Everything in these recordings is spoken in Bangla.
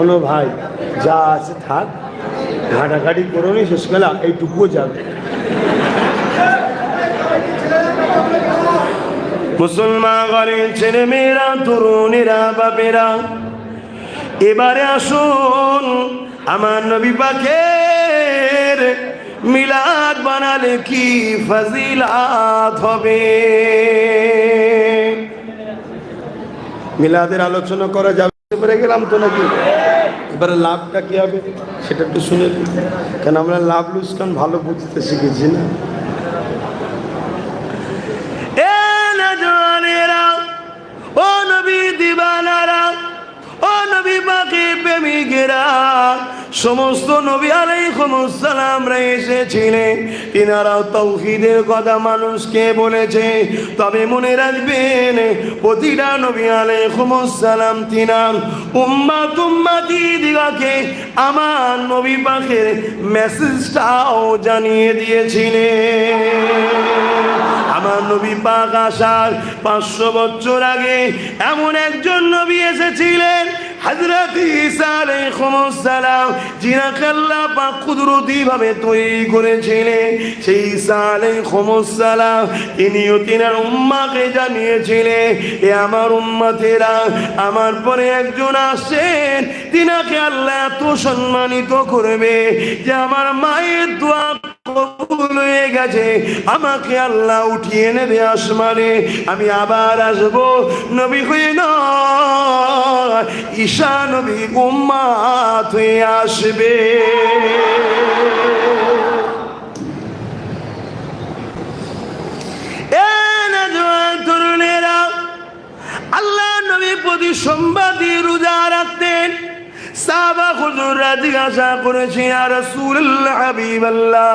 শোনো ভাই, যা আছে থাক, ঘাটাঘাটি করো নি, শেষবেলা এইটুকুও যাবে। মুসলমান ঘরের ছেলে মেয়েরা, তরুণেরা, বাপেরা, এবারে আসুন আমার নবী পাকের মিলাদ বানালে কি ফজিলাত হবে। মিলাদের আলোচনা করা যাবে, এবারে গেলাম তো নাকি, এবারে লাভটা কি হবে সেটা একটু শুনে দিই, কেন আমরা লাভ লুসকান ভালো বুঝতে শিখেছি না। ও নবী দিবানারা, ও নবী পাকের প্রেমিকেরা, সমস্ত নবী আলাইহিস সালামরা এসেছিলেন, তিনারাও তাওহীদের কথা মানুষকে বলেছে। তবে মনে রাখবেন, প্রতিটা নবী আলাইহিস সালাম তিনার উম্মতদিগকে আমার নবী পাকের মেসেজটাও জানিয়ে দিয়েছিলেন। আমার নবী পাক আসার 500 বছর আগে এমন একজন নবী এসেছিলেন, হযরত ঈসা আলাইহিস সালাম, যিনাকে আল্লাহ পাক কুদরতি ভাবে তৈরি করেছিলেন। সেই ঈসা আলাইহিস সালাম তিনিও তিনার উম্মতকে জানিয়েছিলেন, এ আমার উম্মতেরা, আমার পরে একজন আসেন, তিনাকে আল্লাহ এত সম্মানিত করবে যে আমার মায়ের দোয়া কবুল হয়ে গেছে, আমাকে আল্লাহ উঠিয়ে নেবে আসমানে, আমি আবার আসবো নবী হয়ে নয়, ঈসা নবী উম্মত হয়ে আসবে। তরুণেরা, আল্লাহ নবী প্রতি সোমবার রোজা রাখতেন। সাহাবা হুজুররা জিজ্ঞাসা করেছে, ইয়া রাসূলুল্লাহ, হাবিবাল্লাহ,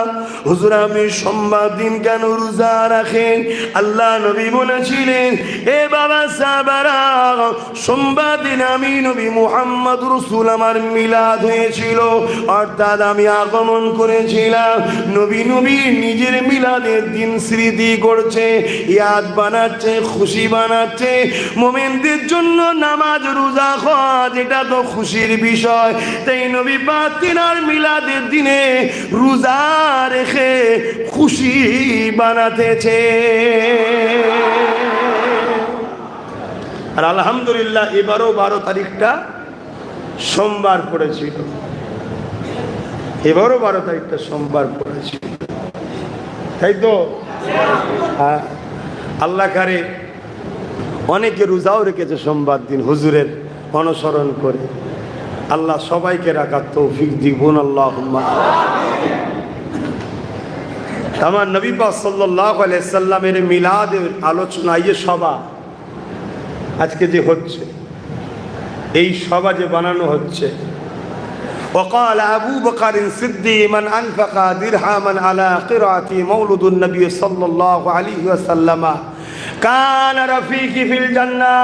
হুজুর আপনি সোমবার দিন কেন রোজা রাখেন? আল্লাহ নবী বলেছিলেন, এ বাবা সাহাবারা, সোমবার দিন আমি নবী মুহাম্মদ রাসূল আমার মিলাদ হয়েছিল, অর্থাৎ আমি আগমন করেছিলাম। নবী নিজের মিলাদের দিন স্মৃতি করছে, ইয়াদ বানাচ্ছে, খুশি বানাচ্ছে। মুমিনদের জন্য নামাজ রোজা হজ এটা তো খুশির বিষয়, তাই নবী পাক তিনার মিলাদের দিনে রোজা রেখে খুশি বানাতেছে। আর আলহামদুলিল্লাহ এবারও 12 তারিখটা সোমবার পড়েছিল, এবারও 12 তারিখটা সোমবার পড়েছিল, তাই তো? হ্যাঁ, আল্লাহ কারে অনেকে রোজাও রেখেছে সোমবার দিন হুজুরের অনুসরণ করে। আল্লাহ সবাইকে রাখার তৌফিক দিবুন, আল্লাহুম্মা। আমার নবী পাক সাল্লাল্লাহু আলাইহি সাল্লামের মিলাদের আলোচনা, এই সভা আজকে যে হচ্ছে, এই সভা যে বানানো হচ্ছে, وقال أبو بكر الصديق من أنفق درهما على قراءة مولد النبي صلى الله عليه وسلم كان رفيقي في الجنة।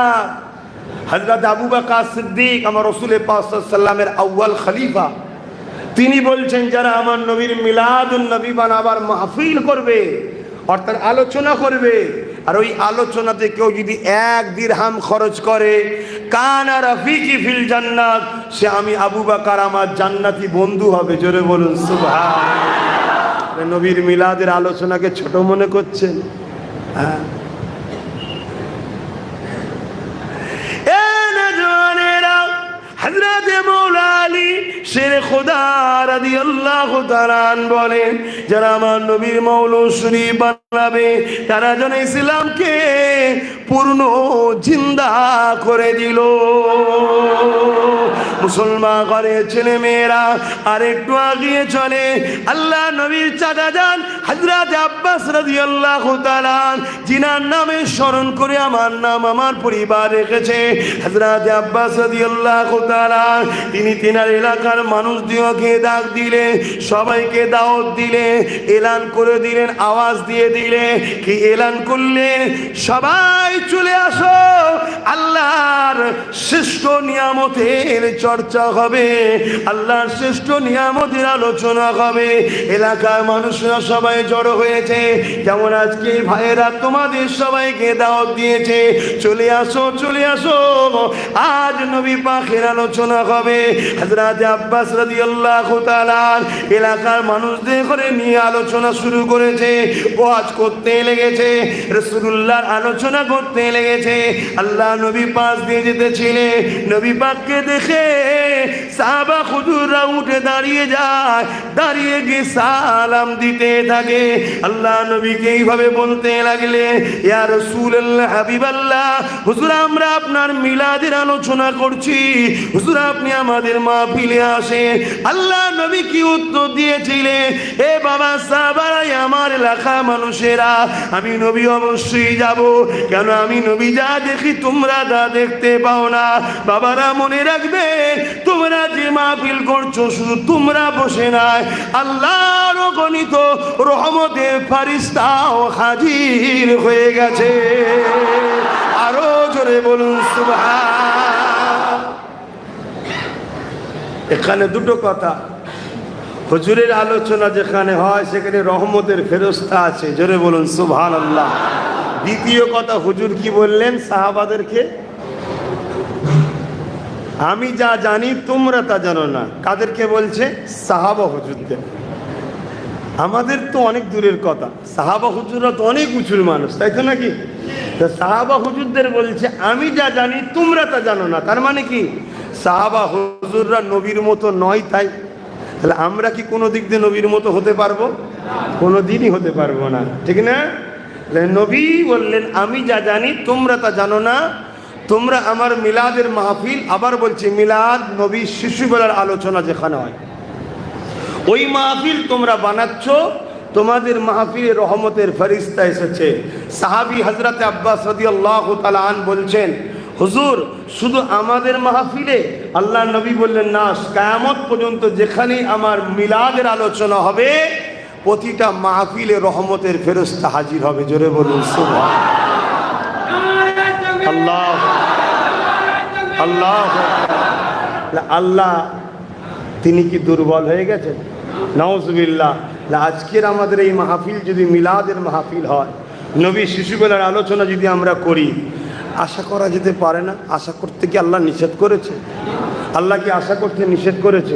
হযরত আবু বকর সিদ্দিক আমার রাসূল পাক সাল্লাল্লাহু আলাইহি ওয়াসাল্লামের আউয়াল খলিফা, তিনি বলছেন, যারা আমার নবীর মিলাদুন নবী বানাবার মাহফিল করবে, অর্থাৎ আলোচনা করবে, আর ওই আলোচনাতে কেউ যদি 1 দিরহাম খরচ করে, কানা রাফিকি ফিল জান্নাত, সে আমি আবু বকর আমার জান্নাতি বন্ধু হবে। জোরে বলুন সুবহানাল্লাহ। নবীর মিলাদের আলোচনাকে ছোট মনে করছেন? হ্যাঁ, হযরত মওলা আলী শের খোদা রাদিয়াল্লাহু তাআলা বলেন, যারা আমার নবীর মওলুদ শরীফ বানাবে, তারা যেন ইসলামকে পূর্ণ জিন্দা করে দিল। মুসলমান ঘরের ছেলে মেয়েরা আর একটু আগিয়ে চলে, আল্লাহ নবীর চাচা যান হযরত আব্বাস রাদিয়াল্লাহু তাআলা, জিনার নামে স্মরণ করে আমার নাম আমার পরিবার রেখেছে, হযরত আব্বাস রাদিয়াল্লাহু তাআলা, তিনি তিনার এলাকার মানুষ দিওকে ডাক দিলে, সবাইকে দাওয়াত দিলে, এলান করে দিলেন, আওয়াজ দিয়ে দিলে, কি এলান করলেন? সবাই চলে আসো, আল্লাহর শ্রেষ্ঠ নিয়ামতের চর্চা হবে, আল্লাহর শ্রেষ্ঠ নিয়ামতের আলোচনা হবে। এলাকার মানুষরা সবাই জড়ো হয়েছে। যেমন আজকে ভাইয়েরা তোমাদের সবাইকে দাওয়াত দিয়েছে, চলে আসো চলে আসো, আজ নবী পাকের আলোচনা হবে। হযরত আব্বাস রাদিয়াল্লাহু তাআলা এলাকার মানুষদের করে নিয়ে আলোচনা শুরু করেছে, ওয়াজ করতে লেগেছে, রাসূলুল্লাহর আলোচনা করতে লেগেছে। আল্লাহ নবী পাশ দিয়ে যেতেছিলেন, নবী পাককে দেখে সাহাবা হুজুররা উঠে দাঁড়িয়ে যায়, দাঁড়িয়ে গিয়ে সালাম দিতে থাকে। আল্লাহ নবীকে এইভাবে বলতে লাগলে, ইয়া রাসূলুল্লাহ, হাবিবাল্লাহ, হুজুর আমরা আপনার মিলাদের আলোচনা করছি, হুজুর আপনি আমাদের মাহফিলে আসেন। আল্লাহ নবী কি উত্তর দিয়েছিলেন? এ বাবা সাহাবারা, আমার এলাকা মানুষেরা, আমি নবী অবশ্যই যাব, কেন আমি নবী যা দেখি তোমরা তা দেখতে পাও না। বাবারা মনে রাখবে, তোমরা যে মাহফিল করছো শুধু তোমরা বসে নাই, আল্লাহর অগণিত রহমতের ফারিস্তাও হাজির হয়ে গেছে। আরো জোরে বলুন সুবহান। এখানে দুটো কথা, হুজুরের আলোচনা যেখানে হয় সেখানে রহমতের ফেরেশতা আছে, জোরে বলুন সুবহানাল্লাহ। দ্বিতীয় কথা, হুজুর কি বললেন সাহাবাদেরকে? আমি যা জানি তোমরা তা জানো না। কাদেরকে বলছে? সাহাবা হুজুরদের। আমাদের তো অনেক দূরের কথা, সাহাবা হুজুররা তো অনেক উঁচুর মানুষ, তাই তো নাকি? তো সাহাবা হুজুরদের বলছে আমি যা জানি তোমরা তা জানো না। তার মানে কি? সাহাবা হুজুররা নবীর মতো নয়, তাই তাহলে আমরা কি কোনো দিক দিয়ে নবীর মতো হতে পারবো? কোনো দিনই হতে পারবো না, ঠিক না? নবী বললেন আমি যা জানি তোমরা তা জানো না, তোমরা আমার মিলাদের মাহফিল, আবার বলছি মিলাদ নবী শিশুবেলার আলোচনা যেখানে হয় ওই মাহফিল তোমরা বানাচ্ছ, তোমাদের মাহফিলে রহমতের ফেরেশতা এসেছে। সাহাবী হযরত আব্বাস রাদিয়াল্লাহু তাআলা আন বলছেন, হুজুর শুধু আমাদের মাহফিলে? আল্লাহ নবী বললেন না, কিয়ামত পর্যন্ত যেখানে আমার মিলাদের আলোচনা হবে প্রতিটা মাহফিলে রহমতের ফেরেশতা হাজির হবে। জোরে বলুন সুবহান আল্লাহ আল্লাহ। আল্লাহ তিনি কি দুর্বল হয়ে গেছেন? নাউজুবিল্লাহ। আজকের আমাদের এই মাহফিল যদি মিলাদের মাহফিল হয়, নবী শিশুবেলার আলোচনা যদি আমরা করি, আশা করা যেতে পারে না? আশা করতে কি আল্লাহ নিষেধ করেছে? আল্লাহ কি আশা করতে নিষেধ করেছে?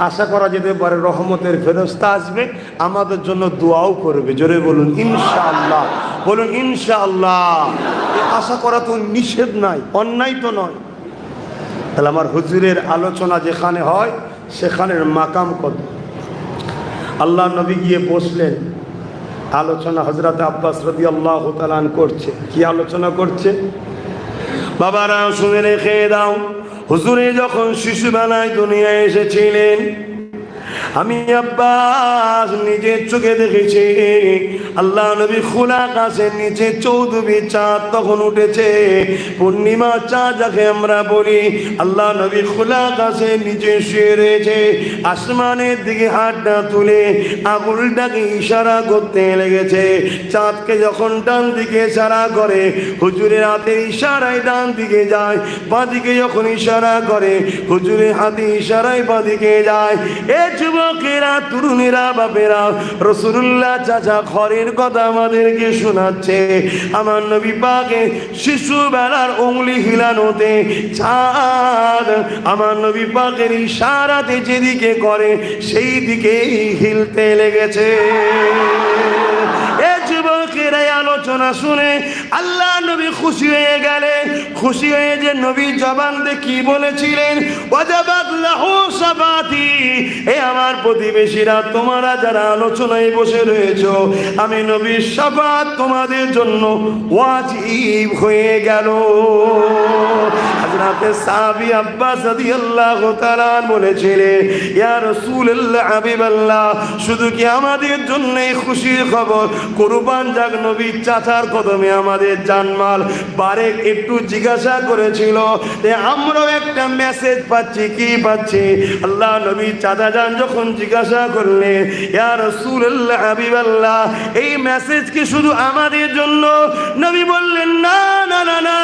আশা করা যেতে পারে রহমতের ফেরেশতা আসবে, আমাদের জন্য দোয়াও করবে। জোরে বলুন ইনশাআল্লাহ, বলুন ইনশাআল্লাহ। আশা করা তো নিষেধ নাই, অন্যায় তো নয়। তাহলে আমার হুজুরের আলোচনা যেখানে হয় সেখানের মাকাম কত। আল্লাহ নবী গিয়ে বসলেন, আলোচনা হযরত আব্বাস রাদিয়াল্লাহু তাআলা করছে। কি আলোচনা করছে? বাবারা শুনে রেখে দাও, হুজুরে যখন শিশুবেলায় দুনিয়ায় এসেছিলেন, আমি আব্বাস নিজের চোখে দেখেছি আল্লাহ নবী খোলা আকাশের নিচে 14 চাঁদ তখন উঠেছে, পূর্ণিমা চাঁদ যাকে আমরা বলি। আল্লাহ নবী খোলা আকাশের নিচে শুয়ে রয়েছে, আসমানের দিকে হাতটা তুলে আঙুলটাকে ইশারা করতে লেগেছে। চাঁদকে যখন ডান দিকে ইশারা করে, হুজুরের হাতের ইশারায় ডান দিকে যায়, বাঁ দিকে যখন ইশারা করে হুজুরের হাতে ইশারায় বাঁ দিকে যায়। এ যুবকেরা, তরুণেরা, বাপেরা, রাসূলুল্লাহ চাচা ঘরের কথা আমাদেরকে শোনাচ্ছে। আমার নবী পাকে শিশুবেলার উংলি হিলানোতে চাঁদ আমার নবী পাকের ইশারাতে যেদিকে করে সেই দিকেই হিলতে লেগেছে। যুবকেরা আলোচনা শুনে আল্লাহ নবী খুশি হয়ে গেলেন। খুশি হয়ে যে নবী জবান দিয়ে কি বলেছিলেন? ওয়াজাবাত লাহু শাফাতি। এ আমার প্রতিবেশীরা, তোমরা যারা আলোচনায় বসে রয়েছো, আমি নবীর শাফাত তোমাদের জন্য ওয়াজিব হয়ে গেল। হযরত সাহাবী আব্বাস রাদিয়াল্লাহু তাআলা বলেছিলেন, ইয়া রাসূলুল্লাহ হাবিবাল্লাহ, শুধু কি আমাদের জন্য খুশির খবর? কুরবান যাক নবীর চাচার কদমে আমাদের জানমাল। বারেক একটু জিজ্ঞাসা করেছিল যে আমরাও একটা মেসেজ পাচ্ছি, কি পাচ্ছি? আল্লাহ নবীর চাচা যান যখন জিজ্ঞাসা করলেন, ইয়া রাসূলুল্লাহ হাবিবাল্লাহ, এই মেসেজ কি শুধু আমাদের জন্য? নবী বললেন, না না না না,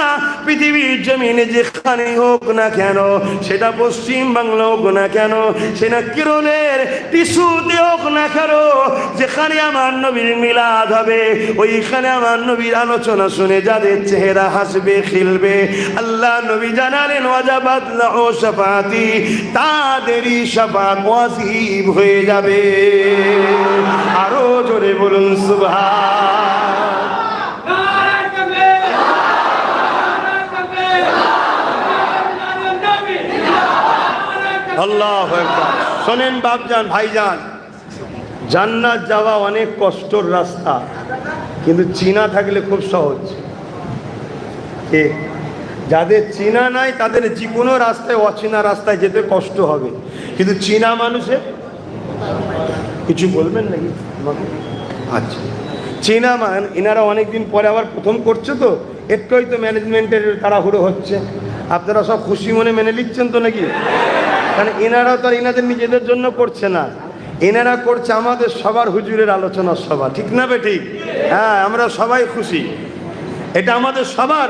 পৃথিবীর জমিনে যেখানে হোক না কেন, সেটা পশ্চিম বাংলা হোক না কেন, সেটা কিরণের টিস্যুতে হোক না কেন, যেখানে আমার নবীর মিলাদ হবে, ওইখানে আমার নবীর আলোচনা শুনে যাদের চেহারা হাসবে খিলবে, আল্লাহ নবী জানালেন ওয়াজাবাত লাহু শাফাআতি, তাদেরই শাফাত ওয়াজিব হয়ে যাবে। আরো জোরে বলুন সুবহান। আল্লাহু আকবার। শোনেন বাপজান ভাইজান, জান্নাত যাওয়া অনেক কষ্টের রাস্তা, কিন্তু চিনা থাকলে খুব সহজ। ঠিক, যাদের চিনা নাই তাদের যে কোনো রাস্তায় অচেনা রাস্তায় যেতে কষ্ট হবে, কিন্তু চিনা মানুষের কিছু বলবেন নাকি আমাকে? আচ্ছা, চীনা মান এনারা অনেকদিন পরে আবার প্রথম করছে, তো একটু হয়তো ম্যানেজমেন্টের তাড়াহুড়ো হচ্ছে, আপনারা সব খুশি মনে মেনে নিচ্ছেন তো নাকি? কারণ এনারাও তো আর এনাদের নিজেদের জন্য করছে না, এনারা করছে আমাদের সবার হুজুরের আলোচনা সভা, ঠিক না বে ঠিক? হ্যাঁ, আমরা সবাই খুশি, এটা আমাদের সবার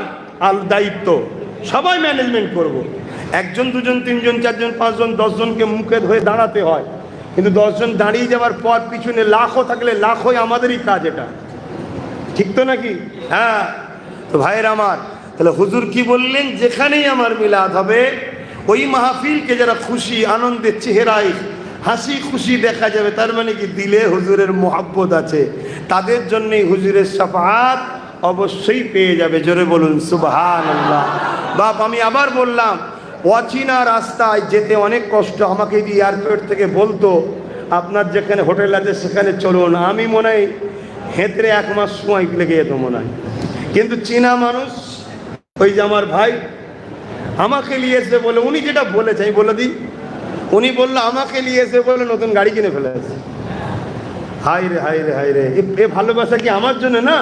দায়িত্ব, সবাই ম্যানেজমেন্ট করব। একজন দুজন তিনজন চারজন পাঁচজন 10 জনকে মুখে ধরে দাঁড়াতে হয়, কিন্তু 10 জন দাঁড়িয়ে যাওয়ার পর পিছনে লাখও থাকলে লাখই আমাদেরই কাজ, এটা ঠিক তো নাকি? হ্যাঁ, তো ভাইয়ের আমার, তাহলে হুজুর কি বললেন? যেখানেই আমার মিলাদ হবে ওই মাহফিলকে যারা খুশি আনন্দের চেহারায় হাসি খুশি দেখা যাবে, তার মানে কি দিলে হুজুরের মোহাব্বত আছে, তাদের জন্যই হুজুরের শাফাআত অবশ্যই পেয়ে যাবে। জোরে বলুন সুবহানাল্লাহ। বাপ, আমি আবার বললাম, অচেনা রাস্তায় যেতে অনেক কষ্ট। আমাকে যদি এয়ারপোর্ট থেকে বলতো আপনার যেখানে হোটেল আছে সেখানে চলুন, আমি মনে হয় হেঁটে 1 মাস সময় লেগে যেত মনে হয়। কিন্তু চীনা মানুষ, ওই যে আমার ভাই আমাকে নিয়ে এসে বলে, উনি যেটা বলেছে আমি বলে দিই, উনি বললো আমাকে নিয়ে এসে বলে নতুন গাড়ি কিনে ফেলেছে। হাই রে হাই রে হাই রে, এ ভালোবাসা কি আমার জন্য না,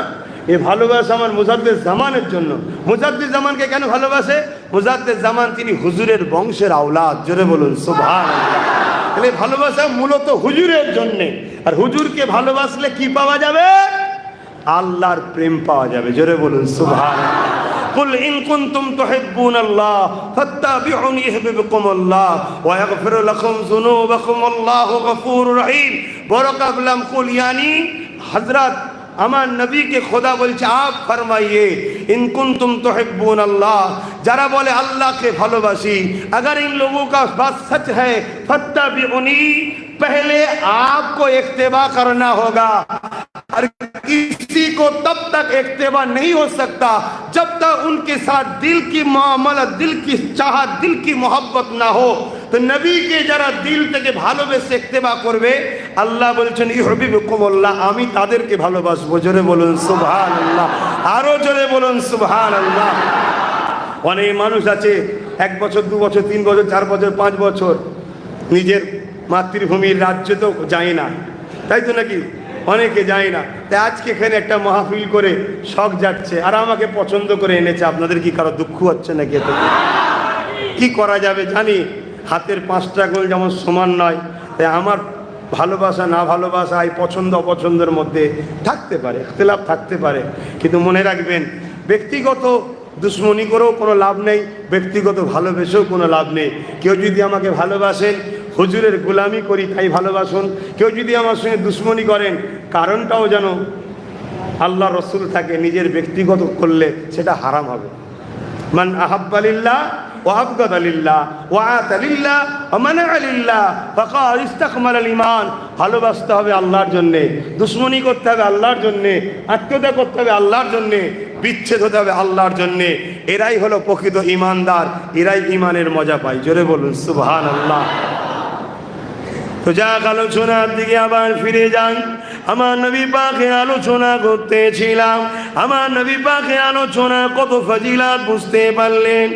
এ ভালোবাসা আমার মুজাদ্দেদ জামানের জন্য। মুজাদ্দেদ জামানকে কেন ভালোবাসে? মুজাদ্দেদ জামান তিনি হুজুরের বংশের আওলাদ। জোরে বলুন সুবহানাল্লাহ। তাহলে ভালোবাসা মূলত হুজুরের জন্যে, আর হুজুরকে ভালোবাসলে কি পাওয়া যাবে? আল্লাহর প্রেম পাওয়া যাবে। জোরে বলুন সুবহানাল্লাহ। কুল ইন কুনতুম তুহিব্বুনাল্লাহ ফাত্তাবিউনি ইউহিব্বুকুমুল্লাহ ওয়া ইয়াগফির লাকুম যুনুবাকুম আল্লাহু গফুরুর রহিম। বরকত বিলাম কুল, यानी হযরত আমার নবীকে খোদা বলছে আপ ফরমাইয়ে ইন কুনতুম তুহিব্বুনাল্লাহ, যারা বলে আল্লাহকে ভালোবাসি, अगर इन लोगों का बात सच है फत्ताबिउनी, पहले आपको इत्तिबा करना होगा, और किसी को तब तक इत्तिबा नहीं हो सकता जब तक उनके साथ दिल की मामला, दिल की चाहत, दिल की मोहब्बत ना हो। तो नबी के যারা দিল থেকে ভালোবেসে ইত্তেবা করবে, আল্লাহ বলছেন ইউহিব্বুকুমুল্লাহ, আমি তাদেরকে ভালোবাসবো। জোরে বলুন সুবহানাল্লাহ। আরো জোরে বলুন সুবহানাল্লাহ। অনেক মানুষ আছে 1 বছর 2 বছর 3 বছর 4 বছর 5 বছর নিজের মাতৃভূমির রাজ্যে তো যায় না, তাই তো নাকি? অনেকে যায় না। তাই আজকে এখানে একটা মাহফিল করে শখ যাচ্ছে, আর আমাকে পছন্দ করে এনেছে। আপনাদের কি কারো দুঃখ হচ্ছে নাকি? এতে কি করা যাবে জানি, হাতের 5টা আঙুল যেমন সমান নয়, তাই আমার ভালোবাসা না ভালোবাসা, এই পছন্দ অপছন্দের মধ্যে থাকতে পারে, ইখতিলাফ থাকতে পারে, কিন্তু মনে রাখবেন ব্যক্তিগত দুশ্মনী করেও কোনো লাভ নেই, ব্যক্তিগত ভালোবেসেও কোনো লাভ নেই। কেউ যদি আমাকে ভালোবাসেন, হুজুরের গোলামি করি তাই ভালোবাসুন। কেউ যদি আমার সঙ্গে দুশ্মনী করেন, কারণটাও যেন আল্লাহ রসুল থাকে, নিজের ব্যক্তিগত করলে সেটা হারাম হবে। মান আহাব্বা লিল্লাহ ওয়া আবগাদা লিল্লাহ ওয়া আতা লিল্লাহ ওয়া মানাআ লিল্লাহ ফাকাদ ইসতাকমালাল ঈমান। ভালোবাসতে হবে আল্লাহর জন্যে, দুশ্মনী করতে হবে আল্লাহর জন্যে, আত্মীয়তা করতে হবে আল্লাহর জন্যে, বিচ্ছেদ হতে হবে আল্লাহর জন্যে। এরাই হলো প্রকৃত ঈমানদার, এরাই ঈমানের মজা পায়। জোরে বলুন সুবহানাল্লাহ। তো যাক, আলোচনার দিকে আবার ফিরে যান। আমার নবী পাকের আলোচনা করতেছিলাম, আমার নবী পাকের আলোচনা কত ফজিলাত বুঝতে পারলেন।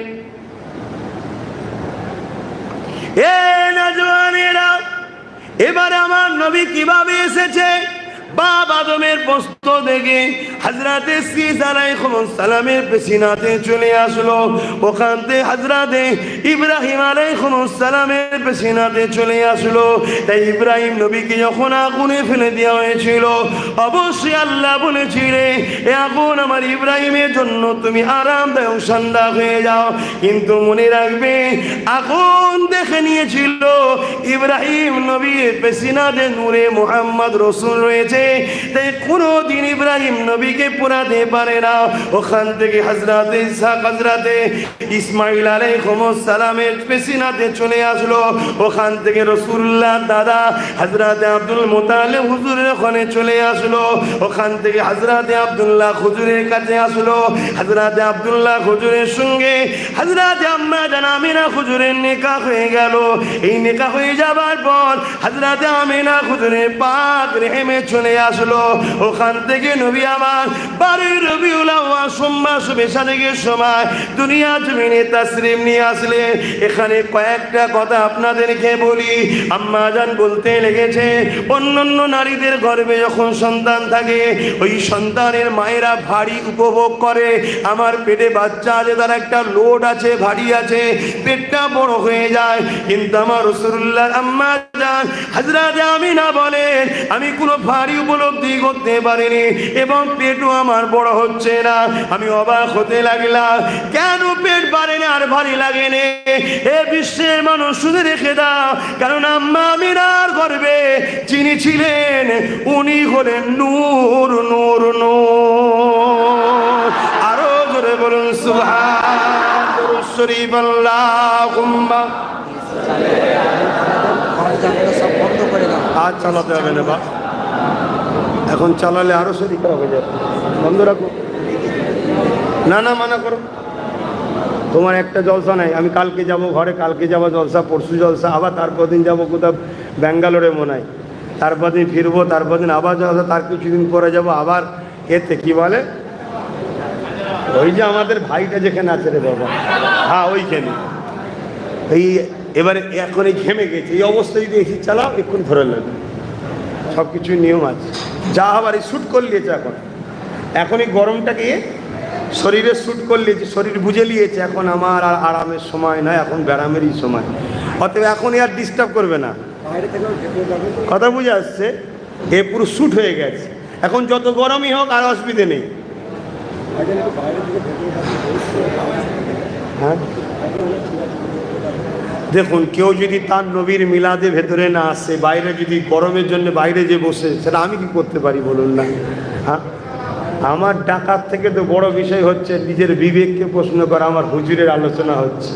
এ নওজওয়ানেরা, এবারে আমার নবী কিভাবে এসেছে? বাপ আদমের প্রস্ত দেখে হযরতে ঈসা আলাইহিস সালামের পেছনাতে চলে আসলো। ওখান থেকে হযরতে ইব্রাহিম আলাইহিস সালামের পেছনাতে চলে আসলো। তাই ইব্রাহিম নবীকে যখন আগুনে ফেলে দেওয়া হয়েছিল, অবশ্যই আল্লাহ বলেছিলেন, এ আগুন আমার ইব্রাহিমের জন্য তুমি আরামদায়ক ঠান্ডা হয়ে যাও। কিন্তু মনে রাখবে, আগুন দেখে নিয়েছিল ইব্রাহিম নবীর পেছনাতে নূরে মুহাম্মদ রাসূল রয়েছে, তাই কোনদিন ইব্রাহিম নবীকে পোড়াতে পারে না। ওখান থেকে হযরতে ইসহাক হযরতে ইসমাঈল আলাইহিস সালামের পেছনাতে চলে আসলো। ওখান থেকে রাসূলুল্লাহ দাদা হযরতে আব্দুল মুতালিব হুজুরের ওখানে চলে আসলো। ওখান থেকে হযরতে আব্দুল্লাহ হুজুরের কাছে আসলো। হযরতে আব্দুল্লাহ হুজুরের সঙ্গে হযরতে আম্মা জান আমিনা হুজুরের নিকাহ হয়ে গেল। এই নিকাহ হয়ে যাবার পর হযরতে আমিনা হুজুরের পাক রেহেমে চলে আসলো। ওখান থেকে নবী আমার 12 রবিউল আউয়াল সোমবার শুভে সাদেকের সময় দুনিয়া জমিনে তাশরীফ নিয়ে আসলে। এখানে কয়েকটা কথা আপনাদেরকে বলি। আম্মা জান বলতে লেগেছে, অন্যান্য নারীদের গর্ভে যখন সন্তান থাকে, ওই সন্তানের মায়েরা ভারী উপভোগ করে। আমার পেটে বাচ্চা আছে, তার একটা লোড আছে, ভারী আছে, পেটটা বড় হয়ে যায়। কিন্তু আমার রাসূলুল্লাহ আম্মা জান হযরতে আমিনা বলেন, আমি কোনো ভারী উপলব্ধি করতে পারিনি এবং পেটও আমার বড় হচ্ছে না। আমি অবাক হতে লাগলাম, কেন পেট বাড়ে না আর ভারী লাগে না? এ বিশ্বের মানুষ শুনে রেখে দাও, কারণ আম্মা আমিনার গর্ভে যিনি ছিলেন উনি হলেন নূর নূর নূর। আরো জোরে বলুন সুবহান শরীফ আল্লাহুম্মা। আজ চালাতে হবে না বা, এখন চালালে আরো শরীর খারাপ হয়ে যাবে। বন্ধ রাখো, না না মানা করো। তোমার একটা জলসা নাই, আমি কালকে যাব ঘরে, কালকে যাবো জলসা, পরশু জলসা, আবার তারপর দিন যাবো কোথাও ব্যাঙ্গালোরে মনে হয়, তারপর দিন ফিরবো, তারপর দিন আবার জলসা, তার কিছুদিন পরে যাব আবার এতে কি বলে, ওই যে আমাদের ভাইটা যেখানে আছে রে বাবা, হ্যাঁ ওইখানে। এই এবারে এখন এই ঘেমে গেছে, এই অবস্থায় যদি এসি চালাও এক্ষুন ধরে নেবে। সব কিছুই নিয়ম আছে, যা আবার এই শ্যুট করে নিয়েছে। এখন এই গরমটাকে শরীরে শ্যুট করে নিয়েছে, শরীর বুঝে নিয়েছে এখন আমার আর আরামের সময় নয়, এখন ব্যারামেরই সময়। অতএব এখন আর ডিস্টার্ব করবে না। কথা বুঝে আসছে? এ পুরো শ্যুট হয়ে গেছে, এখন যত গরমই হোক আর অসুবিধে নেই। হ্যাঁ দেখুন, কেউ যদি তার নবীর মিলাদে ভেতরে না আসে, বাইরে যদি গরমের জন্য বাইরে যে বসে, সেটা আমি কি করতে পারি বলুন না? হ্যাঁ, আমার ডাকার থেকে তো বড় বিষয় হচ্ছে নিজের বিবেককে প্রশ্ন করা। আমার হুজুরের আলোচনা হচ্ছে,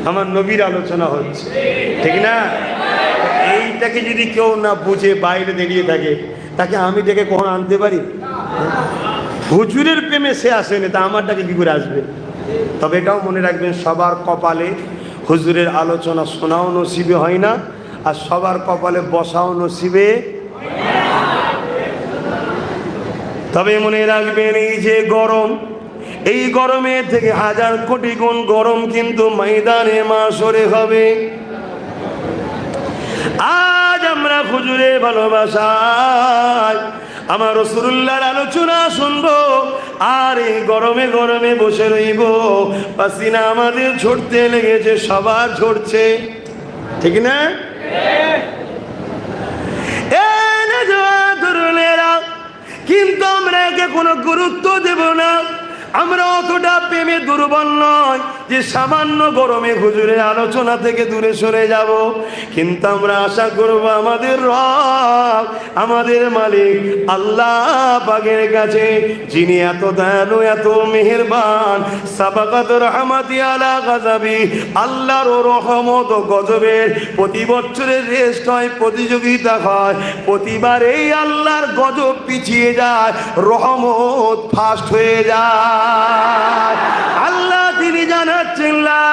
আমার নবীর আলোচনা হচ্ছে, ঠিক না? এইটাকে যদি কেউ না বুঝে বাইরে দাঁড়িয়ে থাকে, তাকে আমি ডেকে কখনো আনতে পারি? হুজুরের প্রেমে সে আসেনি, তা আমারটাকে কি করে আসবে? তবে এটাও মনে রাখবেন, সবার কপালে হুজুরের আলোচনা শোনাও নসিবে হয় না, আর সবার কপালে বসাও নসিবে। তবে মনে রাখবেন, এই যে গরম, এই গরমে থেকে 1000 কোটি গুণ গরম কিন্তু ময়দানে মাশরে হবে। আজ আমরা হুজুরের ভালোবাসায় আমার রাসূলুল্লাহর আলোচনা শুনবো, আর এই গরমে গরমে বসে রইব। পাসিনা আমাদের ঝরতে লেগেছে, সবার ঝরছে, ঠিক না? কিন্তু আমরা একে কোনো গুরুত্ব দেব না। আমরা অতটা প্রেমে দুর্বল নয় যে সামান্য গরমে হুজুরের আলোচনা থেকে দূরে সরে যাব। কিন্তু আমরা আশা করব আমাদের রব, আমাদের মালিক আল্লাহ পাকের কাছে, যিনি এত দয়ালু, এত মেহেরবান, সাবাকাত রহমাতি আলা গাযাবি, আল্লাহর রহমত ও গজবের প্রতি বছরের রেস্ট হয়, প্রতিযোগিতা হয়, প্রতিবার এই আল্লাহর গজব পিছিয়ে যায়, রহমত ফাস্ট হয়ে যায়। আল্লাহ তিনি জানাচ্ছেন, লা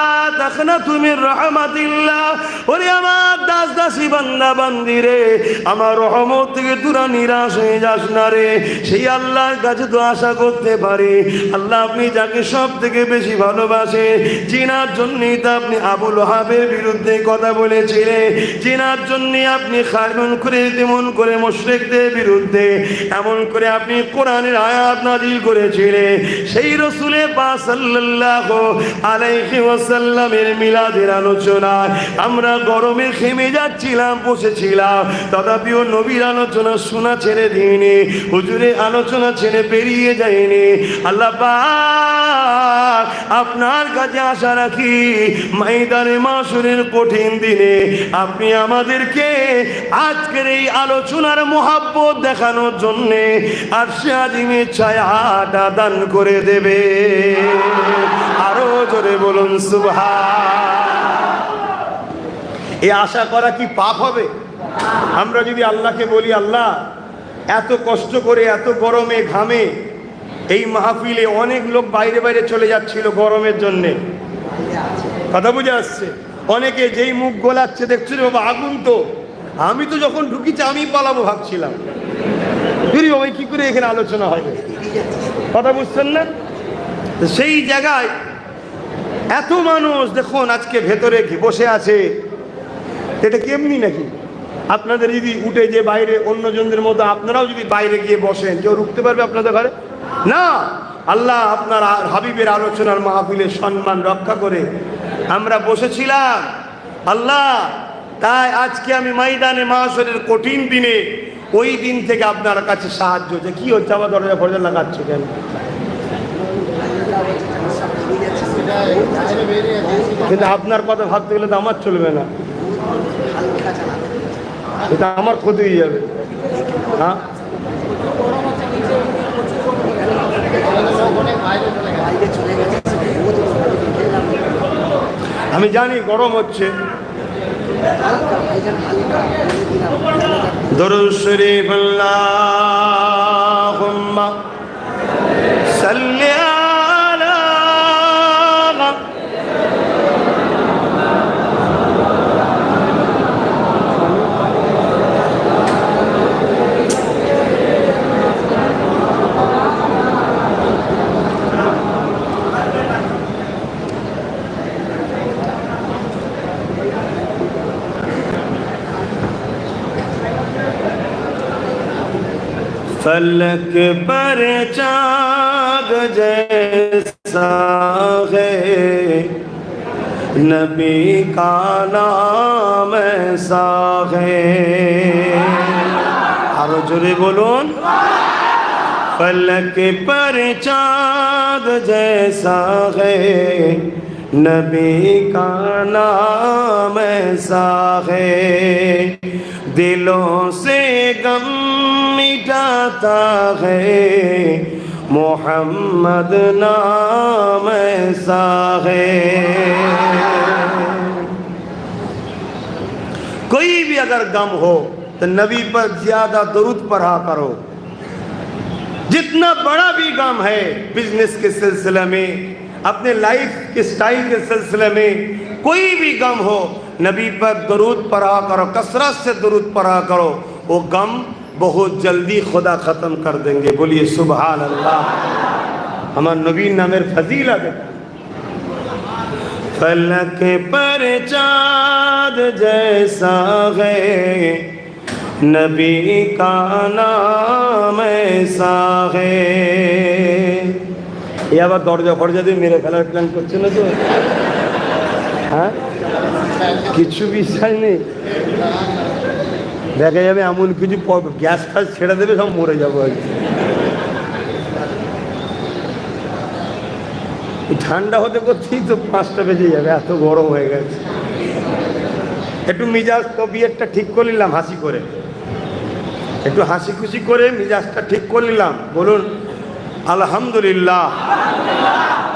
তাখনা নাযআতু মির রাহমাতিল্লাহ, ওরে আমার দাস দাসী বান্দা বান্দি রে, আমার রহমত থেকে তোরা নিরাশ হয়ে যাস না রে। সেই আল্লাহর কাছে তো আশা করতে পারি, আল্লাহ আপনি যাকে সব থেকে বেশি ভালোবাসে, চেনার জন্যই তো আপনি আবু লাহাবের বিরুদ্ধে কথা বলেছিলেন, চেনার জন্যই আপনি এমন করে তেমন করে মুশরিকদের বিরুদ্ধে এমন করে আপনি কোরআনের আয়াত নাযিল করেছিলেন। সেই রাসূলে পাক সাল্লাল্লাহু আলাইহি ওয়াসাল্লামের মিলাদের আলোচনায় আমরা গরমে ঘেমে যাচ্ছিলাম, বসেছিলাম, তথাপিও নবীর আলোচনা শোনা ছেড়ে দিইনি, হুজুরের আলোচনা ছেড়ে বেরিয়ে যায়নি। আল্লাহ পাক আপনার কাছে আশা রাখি, ময়দানে মাশরের কঠিন দিনে আপনি আমাদেরকে আজকের এই আলোচনার মহব্বত দেখানোর জন্যে আরশে আজিমের ছায়াটা দান করে দেবে। আরো জোরে বলুন সুবহান। এই আশা করা কি পাপ হবে? আমরা যদি আল্লাহকে বলি, আল্লাহ এত কষ্ট করে এত গরমে ঘামে এই মাহফিলে অনেক লোক বাইরে বাইরে চলে যাচ্ছিল গরমের জন্যে, কথা বুঝে আসছে, অনেকে যেই মুখ গোলাচ্ছে দেখছিল, বাবা আগুন তো, আমি তো যখন ঢুকিছি আমি পালাবো ভাবছিলাম, ফিরি বাবা কি করে এখানে আলোচনা হবে, কথা বুঝছেন না? সেই জায়গায় এত মানুষ দেখুন আজকে ভেতরে বসে আছে, এটা কেমনি নাকি? আপনাদের যদি উঠে যে বাইরে অন্যজনদের মতো আপনারাও যদি বাইরে গিয়ে বসেন, কেউ রুখতে পারবে আপনাদের ঘরে? না। আল্লাহ আপনার হাবিবের আলোচনার মাহফিলের সম্মান রক্ষা করে আমরা বসেছিলাম আল্লাহ, তাই আজকে আমি ময়দানে মাশরের কঠিন দিনে ওই দিন থেকে আপনার কাছে সাহায্য, যে কি হচ্ছে আমার দরজা ফরজা লাগাচ্ছে কেন? কিন্তু আপনার কথা ভাবতে গেলে তো আমার চলবে না, এটা আমার ক্ষতি হয়ে যাবে। হ্যাঁ, আমি জানি গরম হচ্ছে। দরুদ শরীফ আল্লাহুম্মা সাল্লি আলা, फलक पर चाँद जैसा है, नबी का नाम ऐसा है। आरो जोरे बोलून, फलक पर चाँद जैसा है, नबी का नाम ऐसा है, दिलों से गम मिटाता है, मोहम्मद नाम ऐसा है। कोई भी अगर गम हो तो नबी पर ज्यादा दरूद पढ़ा करो। जितना बड़ा भी गम है, बिजनेस के सिलसिले में, अपने लाइफ के स्टाइल के सिलसिले में, कोई भी गम हो, नबी पर दरूद पढ़ा करो, कसरत से दरूद पढ़ा करो, वो गम बहुत जल्दी खुदा ख़त्म कर देंगे। बोलिए सुबहान अल्लाह। हमारे नबी नामेर फजीलत है। फलक पर चाँद जैसा है, नबी का नाम ऐसा है। ये আবার দরজা ফরজা দিয়ে মেরে ফেলার প্ল্যান করছে না তো? হ্যাঁ, কিছু বিশ্বাস নেই। দেখা যাবে এমন কিছু গ্যাস ফ্যাস ছেড়ে দেবে, সব মরে যাবো আর কি। ঠান্ডা হতে করতেই তো 5টা বেজে যাবে, এত গরম হয়ে গেছে। একটু মিজাজ তবিয়তটা ঠিক করে নিলাম হাসি করে, একটু হাসি খুশি করে মিজাজটা ঠিক করে নিলাম। বলুন আলহামদুলিল্লাহ।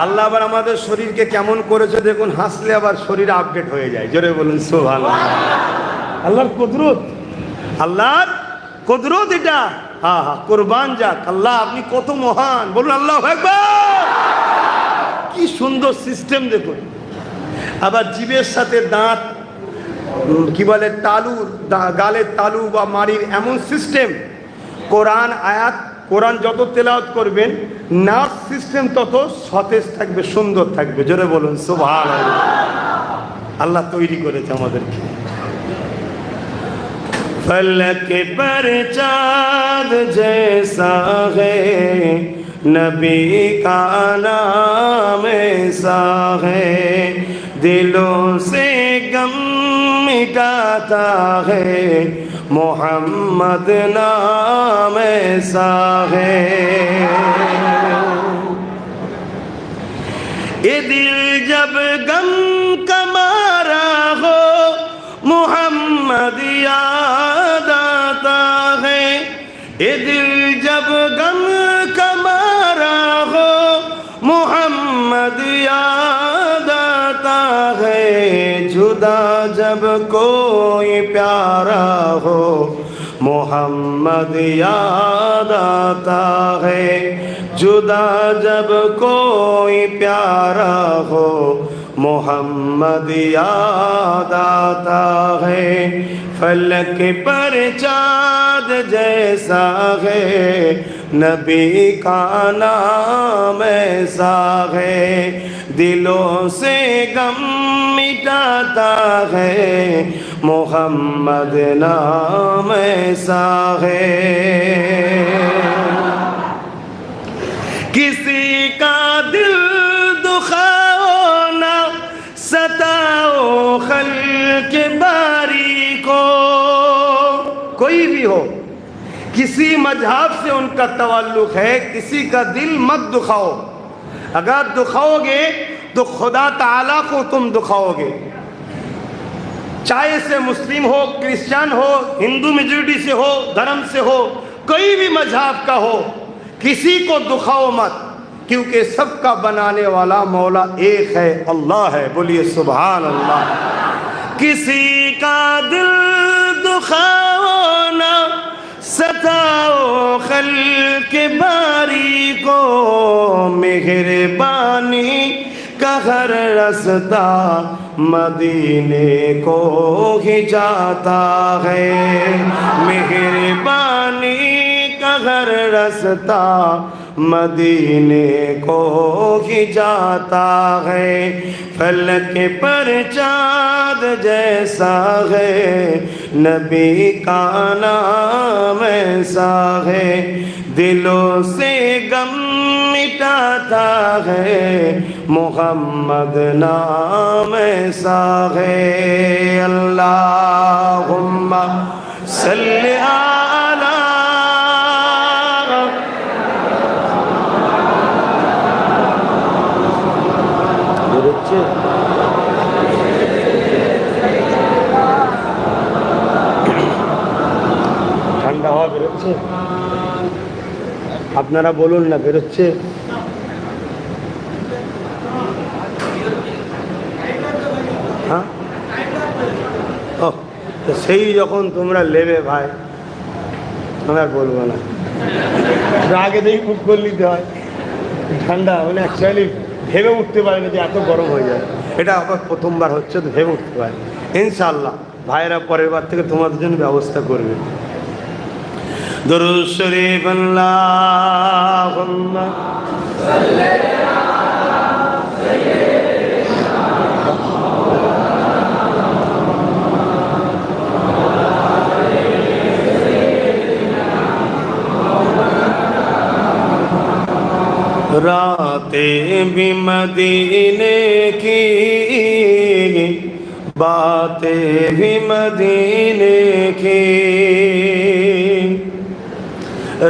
আল্লাহ আবার আমাদের শরীরকে কেমন করেছে দেখুন, হাসলে আবার শরীর আপডেট হয়ে যায়। জোরে বলুন সুবহানাল্লাহ। আল্লাহর কুদরত, আল্লাহর কুদরত এটা। হ্যাঁ হ্যাঁ, কুরবান যাক আল্লাহ, আপনি কত মহান। বলুন আল্লাহু আকবার। কি সুন্দর সিস্টেম দেখুন। আবার জিভের সাথে দাঁত কি বলে তালু, গালের তালু বা মাড়ির এমন সিস্টেম। কোরআন আয়াত, কোরআন যত তেলাওয়াত করবেন নার্ভ সিস্টেম তত সতেজ থাকবে, সুন্দর থাকবে। জোরে বলুন সুবহানাল্লাহ। আল্লাহ তৈরি করেছে আমাদেরকে। फलक पर चाँद जैसा है नबी का नाम ऐसा है, दिलों से गम मिटाता है मोहम्मद नाम ऐसा है। ये दिल जब गम का मारा हो मोहम्मद याद आता है, ये दिल जब गम का मारा हो मोहम्मद याद आता है, जुदा जब कोई प्यारा हो मोहम्मद याद आता है, जुदा जब कोई प्यारा हो मोहम्मद याद आता है। फलक पर चाँद जैसा है नबी का नाम ऐसा है, दिलों से गम मिटाता है मोहम्मद नाम ऐसा है। किसी का दिल दुखाओ ना सताओ खल्क बारी को, कोई भी हो किसी मजहब से उनका तवल्लुक है, किसी का दिल मत दुखाओ। अगर दुखाओगे तो खुदा ताला को तुम दुखाओगे। चाहे से मुस्लिम हो, क्रिश्चियन हो, हिंदू मेजॉरिटी से हो, धर्म से हो, कोई भी मजहब का हो, किसी को दुखाओ मत, क्योंकि सबका बनाने वाला मौला एक है, अल्लाह है। बोलिए सुभान अल्लाह। किसी का दिल दुखाओ ना सताओ खल्क बारी को, मेहरबानी का हर रास्ता मदीने को ही जाता है, मेहरबानी का हर रास्ता मदीने को ही जाता है। फलक पर चाँद जैसा है नबी का नाम ऐसा है, दिलों से गम मिटाता है मोहम्मद नाम ऐसा है। अल्लाहुम्मा सल्ली अला ঠান্ডা হওয়া বেরোচ্ছে, আপনারা বলুন না বেরোচ্ছে? হ্যাঁ, ও তো সেই যখন তোমরা নেবে ভাই, আমি আর বলবো না, আগে দেখি মুখ করে নিতে হয়। ঠান্ডা মানে অ্যাকচুয়ালি ভেবে উঠতে পারে না যে এত গরম হয়ে যায়। এটা আবার প্রথমবার হচ্ছে তো ভেবে উঠতে পারে। ইনশাআল্লাহ ভাইয়েরা পরের বার থেকে তোমাদের জন্য ব্যবস্থা করবে। দরুদ শরীফ আল্লাহুম্মা সাল্লি আলা रातें भी मदीने की, बातें भी मदीने की,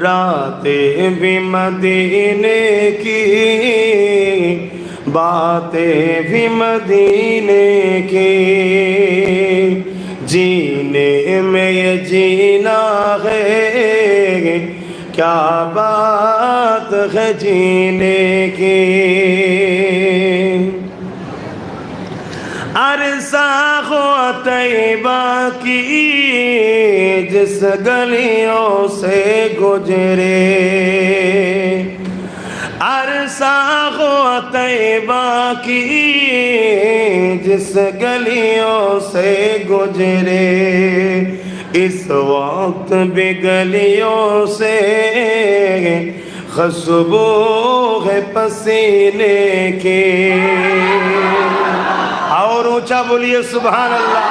रातें भी मदीने की, बातें भी मदीने की, जीने में ये जीना है क्या बात है जीने की। अरसा हो तैबा की जिस गलियों से गुजरे, عرصہ ہو طیبہ کی جس گلیوں سے گزرے اس وقت بھی گلیوں سے خوشبو ہے پسینے کی. اور اونچا بولیے سبحان اللہ.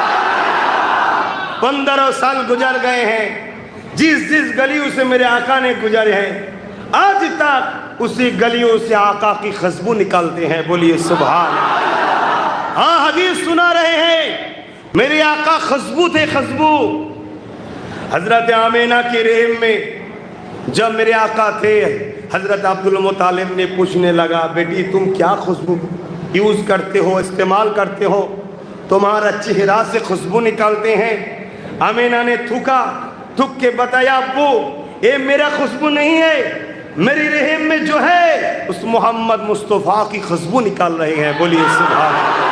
15 سال گزر گئے ہیں، جس گلیوں سے میرے آقا نے گزرے ہیں آج تک اسی گلیوں سے آقا کی خوشبو نکالتے ہیں. بولیے سبحان اللہ. ہاں حدیث سنا رہے ہیں، میرے آقا خوشبو تھے، خوشبو. حضرت آمینہ کے رحم میں جب میرے آقا تھے، حضرت عبدالمطالب نے پوچھنے لگا بیٹی تم کیا خوشبو یوز کرتے ہو، استعمال کرتے ہو، تمہارا چہرہ سے خوشبو نکالتے ہیں. آمینہ نے تھوکا، تھوک کے بتایا ابو یہ میرا خوشبو نہیں ہے، میری رحم میں جو ہے اس محمد مصطفیٰ کی خوشبو نکال رہے ہیں. بولیے سبحان اللہ.